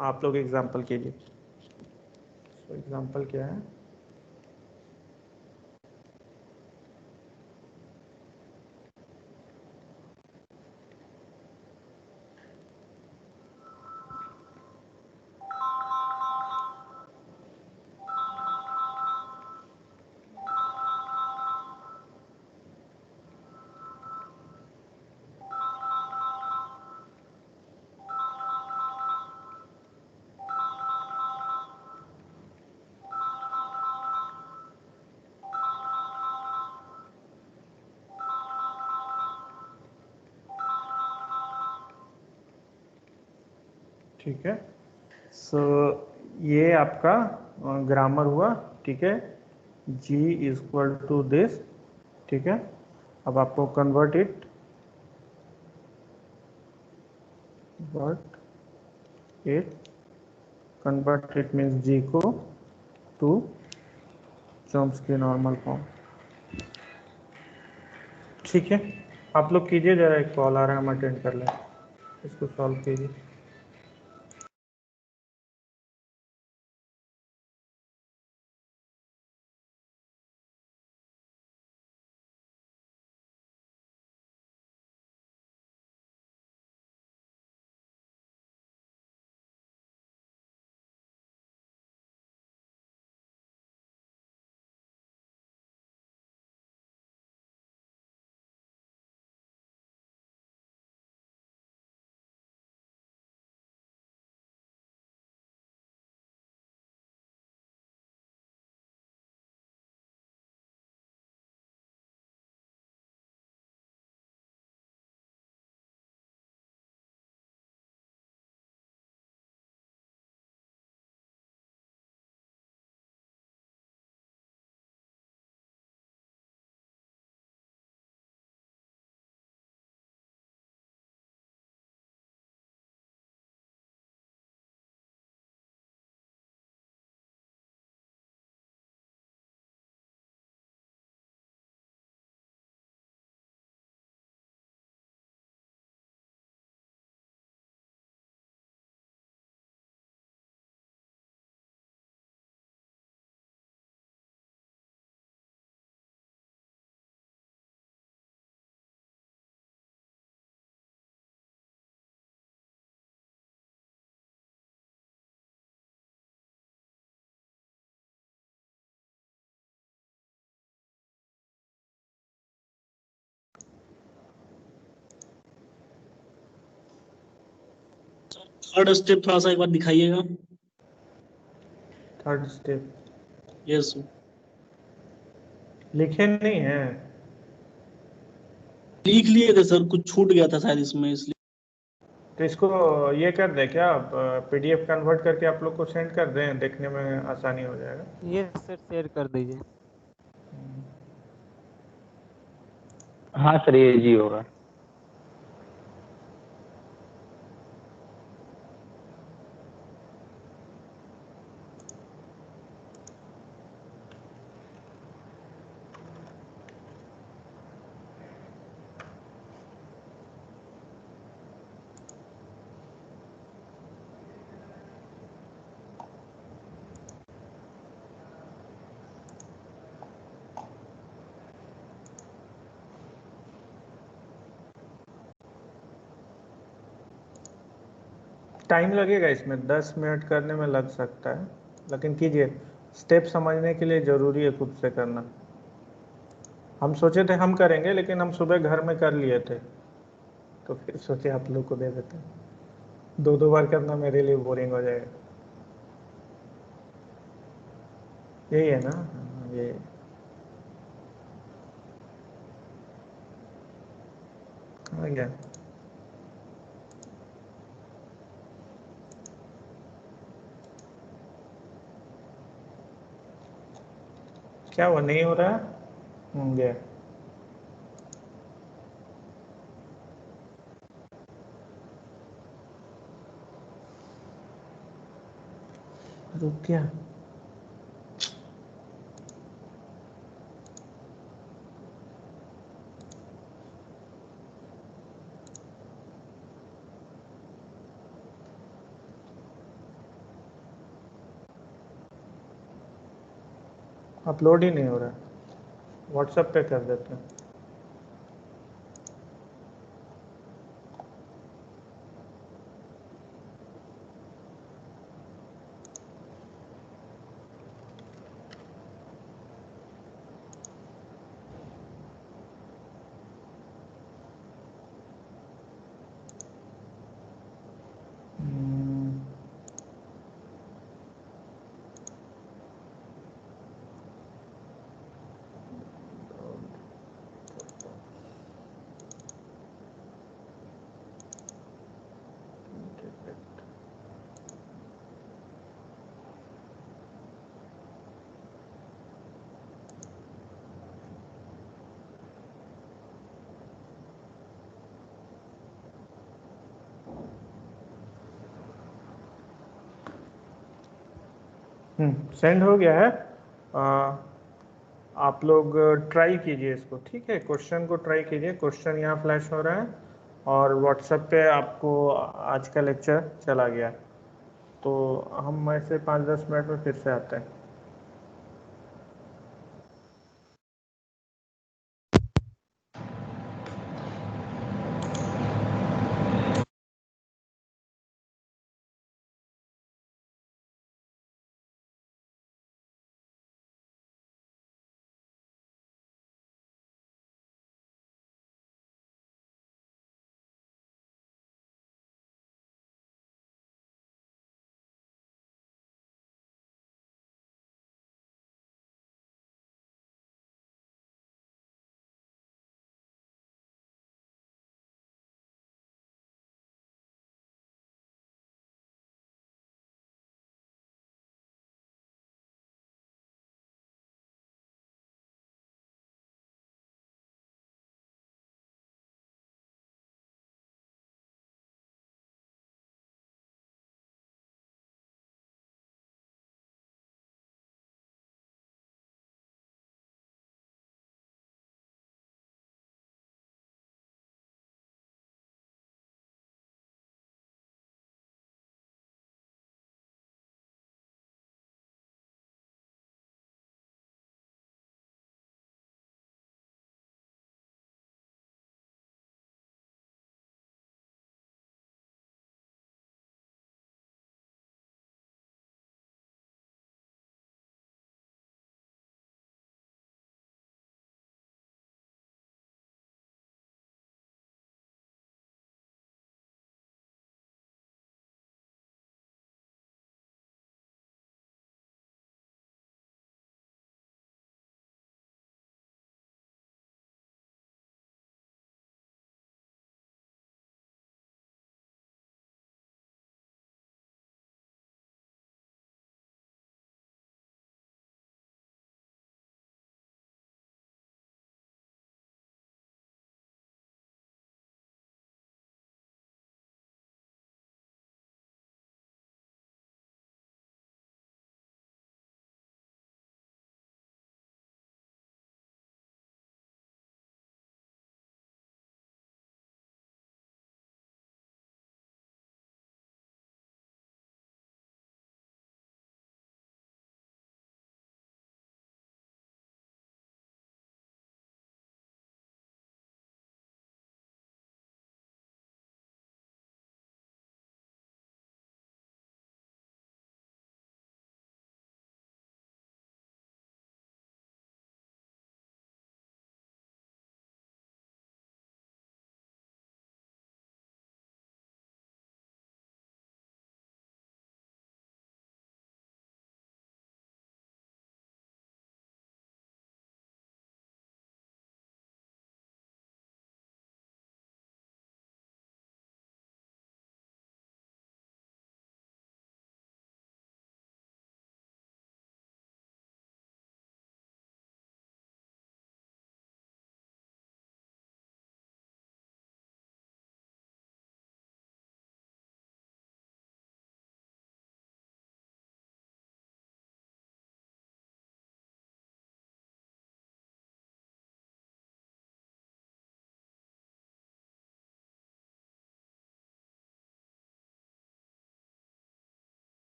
आप लोग एग्जाम्पल कीजिए। एग्जाम्पल क्या है? ठीक है। सो ये आपका ग्रामर हुआ, ठीक है। G is equal to this, ठीक है। अब आपको convert it, convert it means G को टू चॉम्स्की नॉर्मल फॉर्म, ठीक है। आप लोग कीजिए, जरा एक कॉल आ रहा है, हम अटेंड कर लें, इसको सॉल्व कीजिए। थर्ड स्टेप थोड़ा सा एक बार दिखाइएगा। Third step yes. लिखे नहीं है? लिख लिए थे सर, कुछ छूट गया था शायद इसमें, इसलिए। तो इसको ये कर दें क्या, PDF कन्वर्ट करके आप लोग को सेंड कर दें, देखने में आसानी हो जाएगा। ये सर शेयर कर दीजिए। हाँ सर, ये जी होगा। टाइम लगेगा इसमें, 10 मिनट करने में लग सकता है, लेकिन कीजिए। स्टेप समझने के लिए ज़रूरी है खुद से करना। हम सोचे थे हम करेंगे, लेकिन हम सुबह घर में कर लिए थे, तो फिर सोचे आप लोग को दे देते हैं। 2-2 बार करना मेरे लिए बोरिंग हो जाएगा। यही है ना? हाँ, ये आ गया। क्या वो नहीं हो रहा है? गया। रुक गया। अपलोड ही नहीं हो रहा है। व्हाट्सएप पे कर देते हैं। हम्म, सेंड हो गया है। आप लोग ट्राई कीजिए इसको, ठीक है। क्वेश्चन को ट्राई कीजिए, क्वेश्चन यहाँ फ्लैश हो रहा है और व्हाट्सएप पे आपको आज का लेक्चर चला गया। तो हम ऐसे 5-10 मिनट में फिर से आते हैं।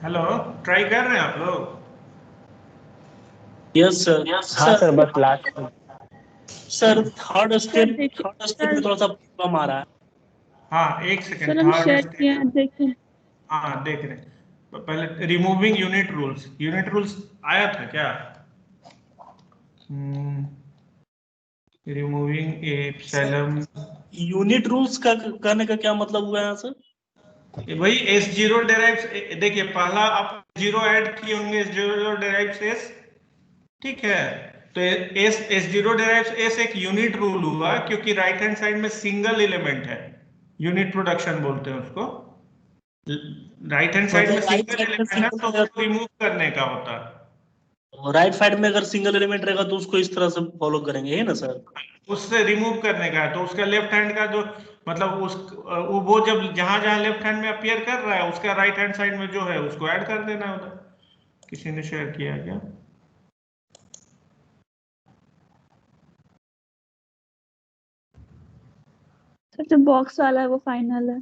हेलो, ट्राई कर रहे हैं आप लोग? Yes sir. हाँ सर सर, बस लास्ट। सर थर्ड सर देखिए स्टेप में सर, थोड़ा सा प्रॉब्लम आ रहा है। हाँ, एक सर सेकेंड, हम थर्ड शेयर किए स्टेप। हैं, देखिए। हाँ, देख रहे हैं। पहले रिमूविंग यूनिट रूल्स आया था क्या? रिमूविंग एप्सिलॉन, यूनिट रूल्स का करने का क्या मतलब हुआ है सर? वही S0 डेराइव्स। देखिए, पहला आप जीरो ऐड किए होंगे, S0 डेराइव्स S, ठीक है। तो S0 डेराइव्स S एक यूनिट रूल हुआ, क्योंकि राइट हैंड साइड में सिंगल एलिमेंट है, यूनिट प्रोडक्शन बोलते हैं उसको। राइट हैंड साइड में मतलब राइट सिंगल साइड में एलिमेंट है, तो सिंगल, उसको रिमूव करने का होता है। राइट साइड में अगर सिंगल एलिमेंट रहेगा तो उसको इस तरह से फॉलो करेंगे, है ना सर? उससे रिमूव करने का है, तो उसका लेफ्ट हैंड का जो मतलब उस वो जब जहां जहां लेफ्ट हैंड में अपीयर कर रहा है, उसका राइट हैंड साइड में जो है उसको ऐड कर देना है उधर। किसी ने शेयर किया है क्या? सर जो बॉक्स वाला है वो फाइनल है,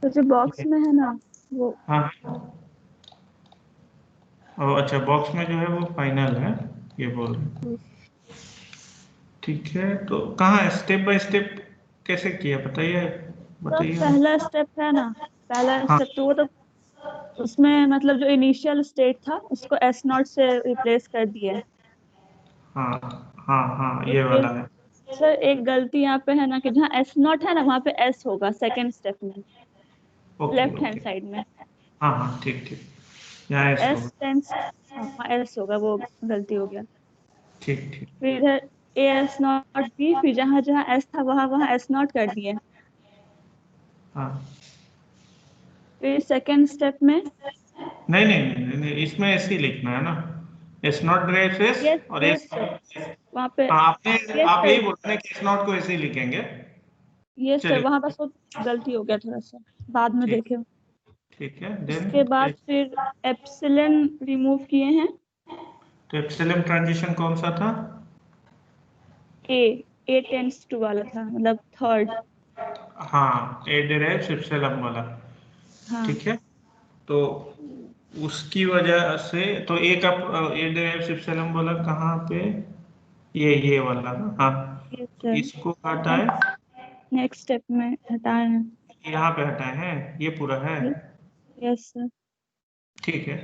तो जो बॉक्स में है ना वो। हाँ, अच्छा, बॉक्स में जो है वो फाइनल है, ये बोल रहे हैं। ठीक है, तो कहाँ है स्टेप बाय स्टेप, कैसे किया बताइए, तो बताइए। पहला स्टेप है ना, पहला हाँ स्टेप तो वो तो उसमें मतलब जो इनिशियल स्टेट था उसको S नॉट से रिप्लेस कर दिया। हाँ हाँ हाँ, तो ये फिर वाला है। सर एक गलती यहाँ पे है ना कि जहाँ S नॉट है ना वहाँ पे S होगा सेकेंड स्टेप में, okay left hand okay, side में। हाँ हाँ, ठीक ठीक, यहाँ ऐसे S होगा। टेंस, हाँ वहाँ S होगा, वो गलती हो गया। ठीक ठीक, फिर इधर AS नॉट B, फिर जहाँ जहाँ S था वहाँ वहाँ S नॉट कर दिए। हाँ, फिर सेकेंड स्टेप में नहीं नहीं नहीं नहीं नहीं, इसमें ऐसे ही लिखना है ना, S not drive S yes और एस। यस सर, वहाँ पे हाँ, आपने यस आप सर, यही बोल रहे हैं कि एस नॉट को ऐसे ही लिखेंगे। यस सर, चलिए, वहाँ बस वो गलती हो गया थोड़ा सा, बाद में ठीक, देखे। ठीक है, देन उसके बाद फिर एप्सिलन रिमूव किए हैं। तो एप्सिलॉन ट्रांजिशन कौन सा था? ए टेंस टू वाला था, मतलब थर्ड। हाँ, ए डेराइव्स एप्सिलॉन वाला, हाँ ठीक है। तो उसकी वजह से तो एक आप ए डेराइव्स एप्सिलॉन वाला कहाँ पे, ये वाला ना, हाँ। यस तो सर, इसको हटाए, नेक्स्ट नेक्स्ट स्टेप में हटाए हैं। यहाँ पे हटाए हैं, ये पूरा है, यस सर, ठीक है।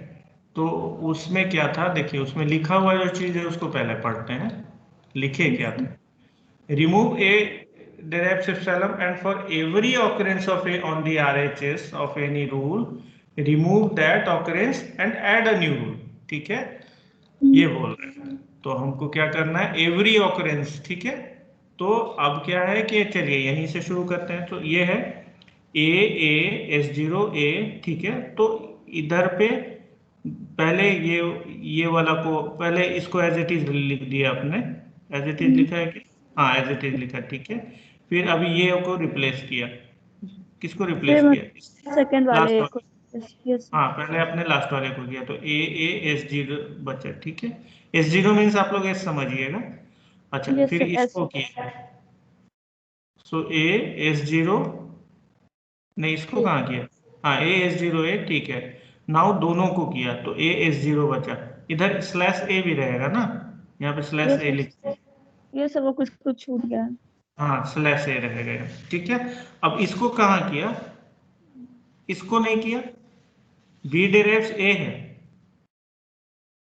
तो उसमें क्या था, देखिए उसमें लिखा हुआ जो चीज है उसको पहले पढ़ते हैं। लिखे क्या थे? Remove A derives epsilon and for every occurrence of a on the RHS of any rule, remove that occurrence and add a new rule, ठीक है, ये बोल रहे हैं। तो हमको क्या करना है, एवरी ऑकरेंस, ठीक है। तो अब क्या है कि चलिए यहीं से शुरू करते हैं, तो ये है A S0 A, ठीक है। तो इधर पे पहले ये वाला को पहले इसको एज इट इज लिख दिया आपने, एज इट इज लिखा है कि, हाँ एज इट इज लिखा, ठीक है। फिर अभी ये को रिप्लेस किया, किसको रिप्लेस फिर किया? सेकंड वाले लास्ट को। वाले, यस हाँ पहले आपने लास्ट वाले को किया, तो A S0 बचा, ठीक है। S0 मीन्स आप लोग एस समझिएगा। अच्छा, यस फिर सर, एस। इसको किया, सो A S0, नहीं इसको कहाँ किया, हाँ A S0 A, ठीक है। नाउ दोनों को किया तो A S0 बचा, इधर स्लैश ए भी रहेगा ना, यहाँ पे स्लैश यस ए सर, लिख, ये सब वो कुछ कुछ छूट गया है। हाँ स्लैश ए रहेगा, ठीक है। अब इसको कहाँ किया, इसको नहीं किया, बी डेरिवेटिव्स ए है,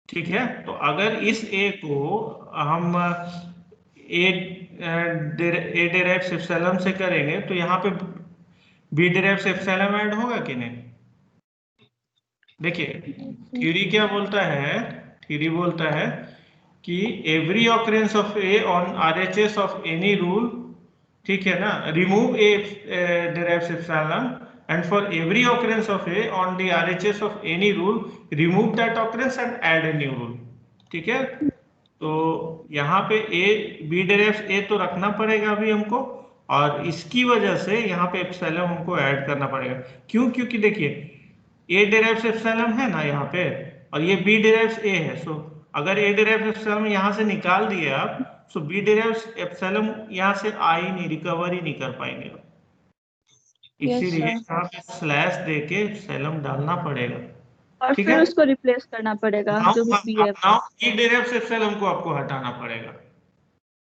ठीक है। तो अगर इस ए को हम ए ए डेरिवेटिव्स एप्सिलॉन से करेंगे तो यहाँ पे बी डेरिवेटिव्स एप्सिलॉन ऐड होगा कि नहीं? देखिए, थ्योरी क्या बोलता है, थ्योरी बोलता है कि every occurrence of A on RHS of any rule, ठीक है ना, remove A डेराइव्स epsilon, and for every occurrence of A on the RHS of any rule, remove that occurrence and add a new rule, ठीक है। तो यहाँ पे A B डेराइव्स ए तो रखना पड़ेगा अभी हमको, और इसकी वजह से यहाँ पे एप्सिलॉन हमको ऐड करना पड़ेगा। क्यों? क्योंकि देखिए ए डेराइव्स एप्सिलॉन है ना यहाँ पे, और ये बी डेराइव्स ए है, सो अगर ए डेराइव्स एप्सिलॉन यहाँ से निकाल दिए आप, सो बी डेराइव्स एप्सिलॉन यहाँ से आ ही नहीं, रिकवर ही नहीं कर पाएंगे। इसीलिए sir. यहाँ पे स्लैश दे के एप्सिलॉन डालना पड़ेगा। और ठीक फिर है, उसको रिप्लेस करना पड़ेगा नाउ जो भी बी है। नाउ ई डायरेक्ट एप्सिलॉन को आपको हटाना पड़ेगा।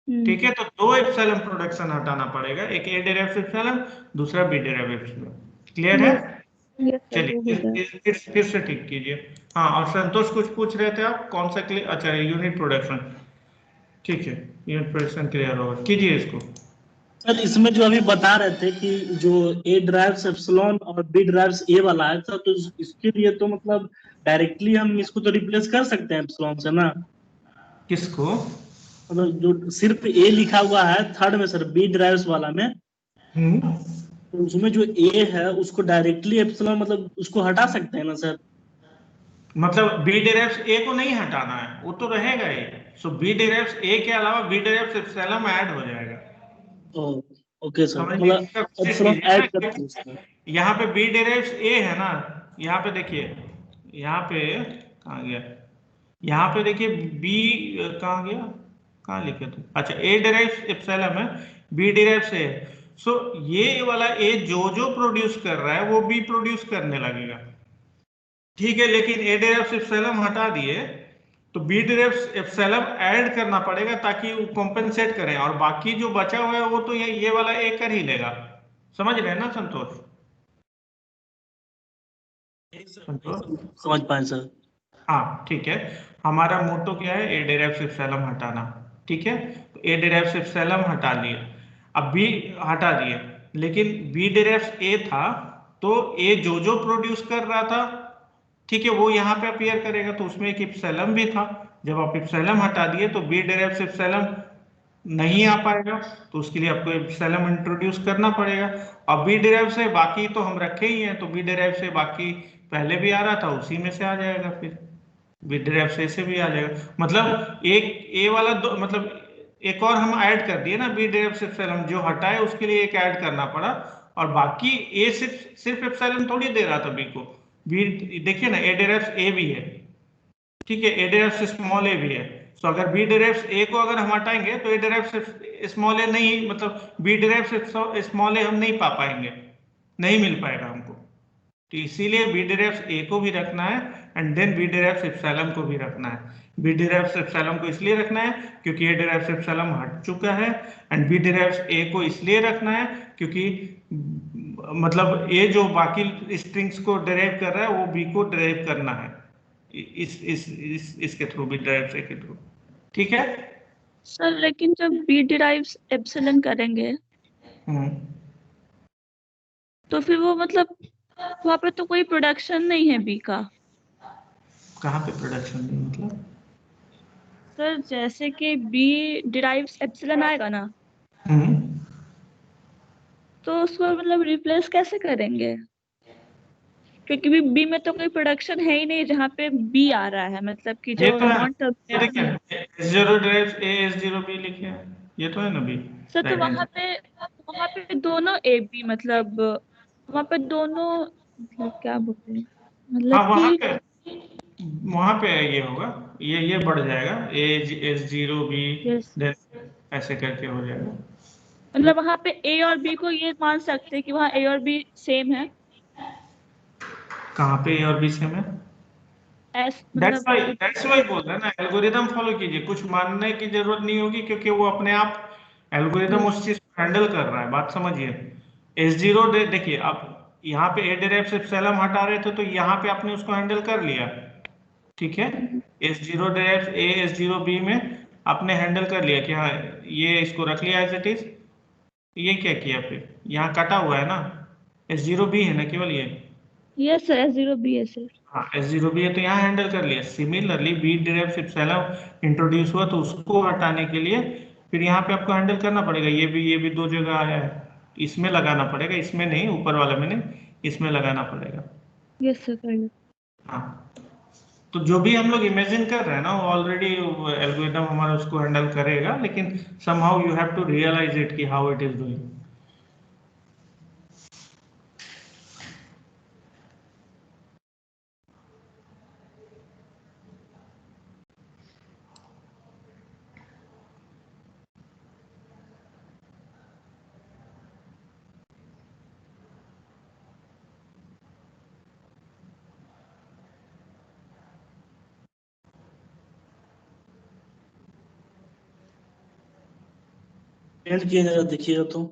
ठीक है, तो दो एप्सिलॉन प्रोडक्शन हटाना पड़ेगा, एक ए डायरेक्ट एप्सिलॉन, दूसरा बी डायरेक्ट एप्सिलॉन। क्लियर है? यस यस सर, वो चलिए हो गया। फिर से ठीक कीजिए। हाँ, और संतोष कुछ पूछ रहे थे आप, कौन सा क्लियर? अच्छा, यूनिट प्रोडक्शन। ठीक है, यूनिट प्रोडक्शन क्लियर होगा, कीजिए इसको। सर इसमें जो अभी बता रहे थे कि जो ए ड्राइव्स एप्सिलॉन और बी ड्राइव्स ए वाला है सर, तो इसके लिए तो मतलब डायरेक्टली हम इसको तो रिप्लेस कर सकते हैं एप्सिलॉन से ना। किसको? मतलब जो सिर्फ ए लिखा हुआ है थर्ड में सर, बी ड्राइव्स वाला में, हम्म तो उसमें जो ए है उसको डायरेक्टली एप्सिलॉन मतलब उसको हटा सकते हैं ना सर। मतलब बी डायरेक्ट ए को नहीं हटाना है, वो तो रहेगा ही। सो बी डायरेक्ट ए के अलावा बी डायरेक्ट एप्सिलॉन ऐड हो जाएगा। ओ, ओके सर, समझने मतलब की कोशिश एप्सिलॉन कीजिए ना, ऐड करते हैं क्योंकि उसमें। यहाँ पे बी डायरेक्ट ए है ना, यहाँ पे देखिए, यहाँ पे कहाँ गया, यहाँ पे देखिए बी कहाँ गया, कहाँ लिखे थे? अच्छा, ए डायरेक्ट एप्सिलॉन है, बी डायरेक्ट ए। सो ये वाला ए जो जो प्रोड्यूस कर रहा है वो बी प्रोड्यूस करने लगेगा। ठीक है, लेकिन ए डायरेक्ट एप्सिलॉन हटा दिए तो बी डायरेक्ट एप्सिलॉन ऐड करना पड़ेगा ताकि वो कॉम्पेंसेट करें, और बाकी जो बचा हुआ है वो तो ये वाला ए कर ही लेगा। समझ रहे हैं ना संतोष? संतोष, समझ पाए सर। हाँ ठीक है। हमारा मोटो क्या है? ए डायरेक्ट एप्सिलॉन हटाना। ठीक है, तो ए डायरेक्ट एप्सिलॉन हटा लिए, अब बी हटा दिए, लेकिन बी डायरेक्ट ए था, तो ए जो जो प्रोड्यूस कर रहा था, ठीक है, वो यहाँ पे अपीयर करेगा, तो उसमें एक एप्सिलॉन भी था। जब आप एप्सिलॉन हटा दिए तो बी डायरेक्ट एप्सिलॉन नहीं आ पाएगा, तो उसके लिए आपको एप्सिलॉन इंट्रोड्यूस करना पड़ेगा। अब बी डायरेक्ट से बाकी तो हम रखे ही हैं, तो बी डायरेक्ट से बाकी पहले भी आ रहा था उसी में से आ जाएगा, फिर बी डायरेक्ट से भी आ जाएगा। मतलब एक ए वाला दो, मतलब एक और हम ऐड कर दिए ना, बी डायरेक्ट एप्सिलॉन जो हटाए उसके लिए एक ऐड करना पड़ा, और बाकी ए सिर्फ सिर्फ एप्सिलॉन थोड़ी दे रहा था बी को। बी देखिए ना, ए डायरेक्ट ए भी है, ठीक है, ए डायरेक्ट स्मॉल ए भी है। सो अगर बी डायरेक्ट ए को अगर हम हटाएंगे तो ए डायरेक्ट स्मॉल ए नहीं, मतलब बी डायरेक्ट स्मॉल ए हम नहीं पा पाएंगे, नहीं मिल पाएगा हमको। तो इसीलिए बी डायरेक्ट ए को भी रखना है, and then B direct epsilon को भी रखना है। बी डायरेक्ट एप्सिलॉन को इसलिए रखना है क्योंकि ए डायरेक्ट एप्सिलॉन हट चुका है, एंड बी डायरेक्ट ए को इसलिए रखना है क्योंकि मतलब ए जो बाकी स्ट्रिंग्स को डिराइव कर रहा है वो बी को डिराइव करना है इसके थ्रू, बी डायरेक्ट ए के थ्रू। ठीक है। सर लेकिन जब बी डिराइव्स एप्सिलॉन करेंगे हम्म तो फिर वो मतलब वहां पे तो कोई प्रोडक्शन नहीं है बी का। कहाँ पे प्रोडक्शन नहीं, मतलब? सर जैसे कि बी डिराइव्स एप्सिलॉन आएगा ना, हम्म तो उसको मतलब रिप्लेस कैसे करेंगे? क्योंकि बी में तो कोई प्रोडक्शन है ही नहीं जहाँ पे बी आ रहा है, मतलब कि ये जो तो है ना, नॉन ये टर्मिनेबल है। देखिए S0 डायरेक्ट ए, S0 बी लिखे हैं, ये तो है ना बी, सर तो राइट हैंड साइड। वहां पे दोनों ए बी मतलब वहां पे दोनों मतलब क्या बोलते हैं, हाँ, मतलब वहां कि पे, वहां पे ये होगा, ये बढ़ जाएगा, ए S0 बी, यस, देन ऐसे करके हो जाएगा। मतलब वहां पे ए और बी को ये मान सकते हैं कि वहाँ ए और बी सेम है। कहाँ पे ए और बी सेम है? एस मतलब दैट्स वाई बोल रहे हैं ना, एल्गोरिदम फॉलो कीजिए, कुछ मानने की जरूरत नहीं होगी, क्योंकि वो अपने आप एल्गोरिदम यस उस चीज को हैंडल कर रहा है। बात समझिए, S0 देखिए, आप यहाँ पे ए डायरेक्ट एप्सिलॉन हटा रहे थे तो यहाँ पे आपने उसको हैंडल कर लिया, ठीक है। S0 डायरेक्ट ए, S0 बी में आपने हैंडल कर लिया कि हाँ, ये इसको रख लिया एज इट इज। ये क्या किया, फिर यहाँ कटा हुआ है ना, S0 बी है ना केवल ये। यस सर, S0 बी है सर। हाँ, S0 भी है तो यहाँ हैंडल कर लिया। Similarly B direct epsilon introduce हुआ तो उसको हटाने के लिए फिर यहाँ पे आपको हैंडल करना पड़ेगा, ये भी दो जगह आया है, इसमें लगाना पड़ेगा, इसमें नहीं, ऊपर वाले में नहीं, इसमें लगाना पड़ेगा। यस सर, कर लो। हाँ, तो जो भी हम लोग इमेजिन कर रहे हैं ना, वो ऑलरेडी एल्गोरिदम हमारा उसको हैंडल करेगा, लेकिन somehow you have to realise it कि how it is doing. Paint किए जरा देखिएगा तो।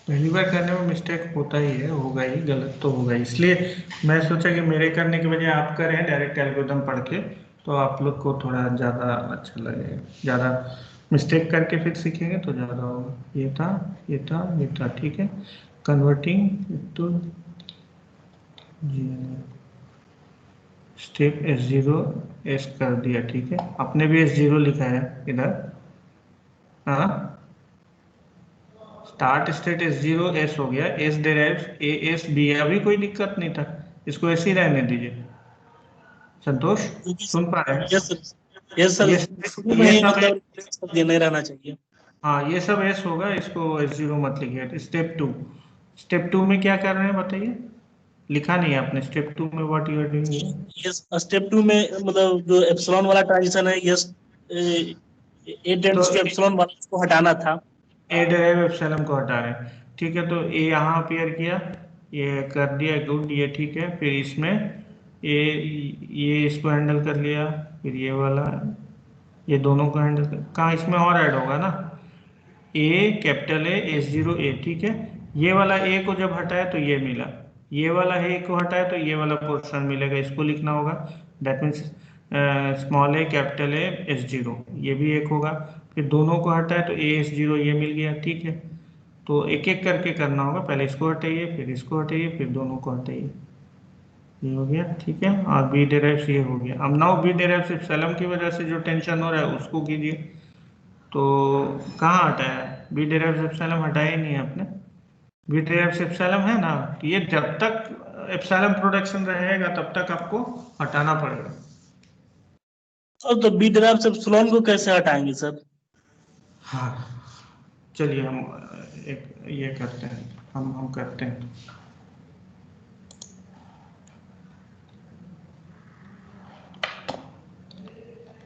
पहली बार करने में मिस्टेक होता ही है, होगा ही, गलत तो होगा ही। इसलिए मैं सोचा कि मेरे करने की बजाय आप करें डायरेक्ट एल्गोरिथम पढ़ के, तो आप लोग को थोड़ा ज़्यादा अच्छा लगेगा। ज़्यादा मिस्टेक करके फिर सीखेंगे तो ज़्यादा होगा। ये था, ये था, ये था, ठीक है। Converting to G, step S0 S कर दिया, ठीक है। आपने भी S0 लिखा है इधर, हाँ। स्टार्ट स्टेट S0 S हो गया, S डेराइव्स AS B, अभी कोई दिक्कत नहीं था, इसको ऐसे ही रहने दीजिए। संतोष, सुन पा रहे हैं? यस सर, यस सर, ये शुरू में ये ही सब मतलब रिप्लेस कर दिया, नहीं रहना चाहिए। हाँ, ये सब S होगा, इसको S0 मत लिखिए। स्टेप 2, स्टेप 2 में क्या कर रहे हैं बताइए? लिखा नहीं है आपने स्टेप 2 में what you are doing. Yes, step 2 में मतलब जो एप्सिलॉन वाला ट्रांजिशन है, यस, ए टेंड्स तो टू एप्सिलॉन वाला उसको हटाना था। ए डेराइव एप्सिलॉन को हटा रहे हैं, ठीक है। तो ए यहाँ अपीयर किया, ये कर दिया, गुड, ये ठीक है। फिर इसमें ये इसको हैंडल कर लिया, फिर ये वाला, ये दोनों को हैंडल कर, कहाँ इसमें और ऐड होगा ना, ए कैपिटल ए S0 A, ठीक है। ये वाला ए को जब हटाया तो ये मिला, ये वाला ए को हटाया तो ये वाला पोर्शन मिलेगा, इसको लिखना होगा। That means small A capital A S0, ये भी एक होगा। फिर दोनों को हटाया तो ए S0 ये मिल गया, ठीक है। तो एक एक करके करना होगा, पहले इसको हटाइए, फिर इसको हटाइए, फिर दोनों को हटाइए, ये हो गया, ठीक है। और बी डेराइव्स ये हो गया। अब नाउ बी डेराइव्स एप्सिलॉन की वजह से जो टेंशन हो रहा है उसको कीजिए। तो कहाँ हटाया है? बी डेराइव्स एप्सिलॉन हटाया ही नहीं है आपने। बी डेराइव्स एप्सिलॉन है ना, तो ये जब तक एप्सिलॉन प्रोडक्शन रहेगा तब तक आपको हटाना पड़ेगा। तो बी ड्राइव से एप्सिलॉन को कैसे हटाएंगे सर? हाँ, चलिए हम एक ये करते हैं, हम करते हैं।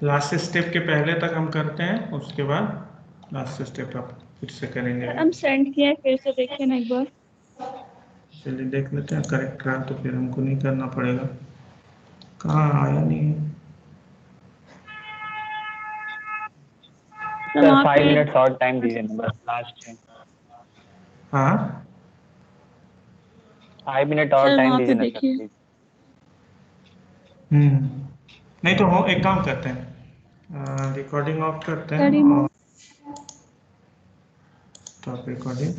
लास्ट स्टेप के पहले तक हम करते हैं, उसके बाद लास्ट स्टेप आप फिर से करेंगे। हम सेंड किया है, फिर से देखिए ना एक बार। चलिए देख लेते हैं, करेक्ट रहा तो फिर हमको नहीं करना पड़ेगा। कहाँ आया नहीं है? तो सर वहाँ 5 पे मिनट्स और टाइम दीजिए ना, बस लास्ट है। हाँ 5 मिनट और सर टाइम वहाँ पे दीजिए ना सर देखिए। प्लीज। नहीं तो हो, एक काम करते हैं, रिकॉर्डिंग ऑफ करते सर हैं रिमूव। और स्टॉप रिकॉर्डिंग।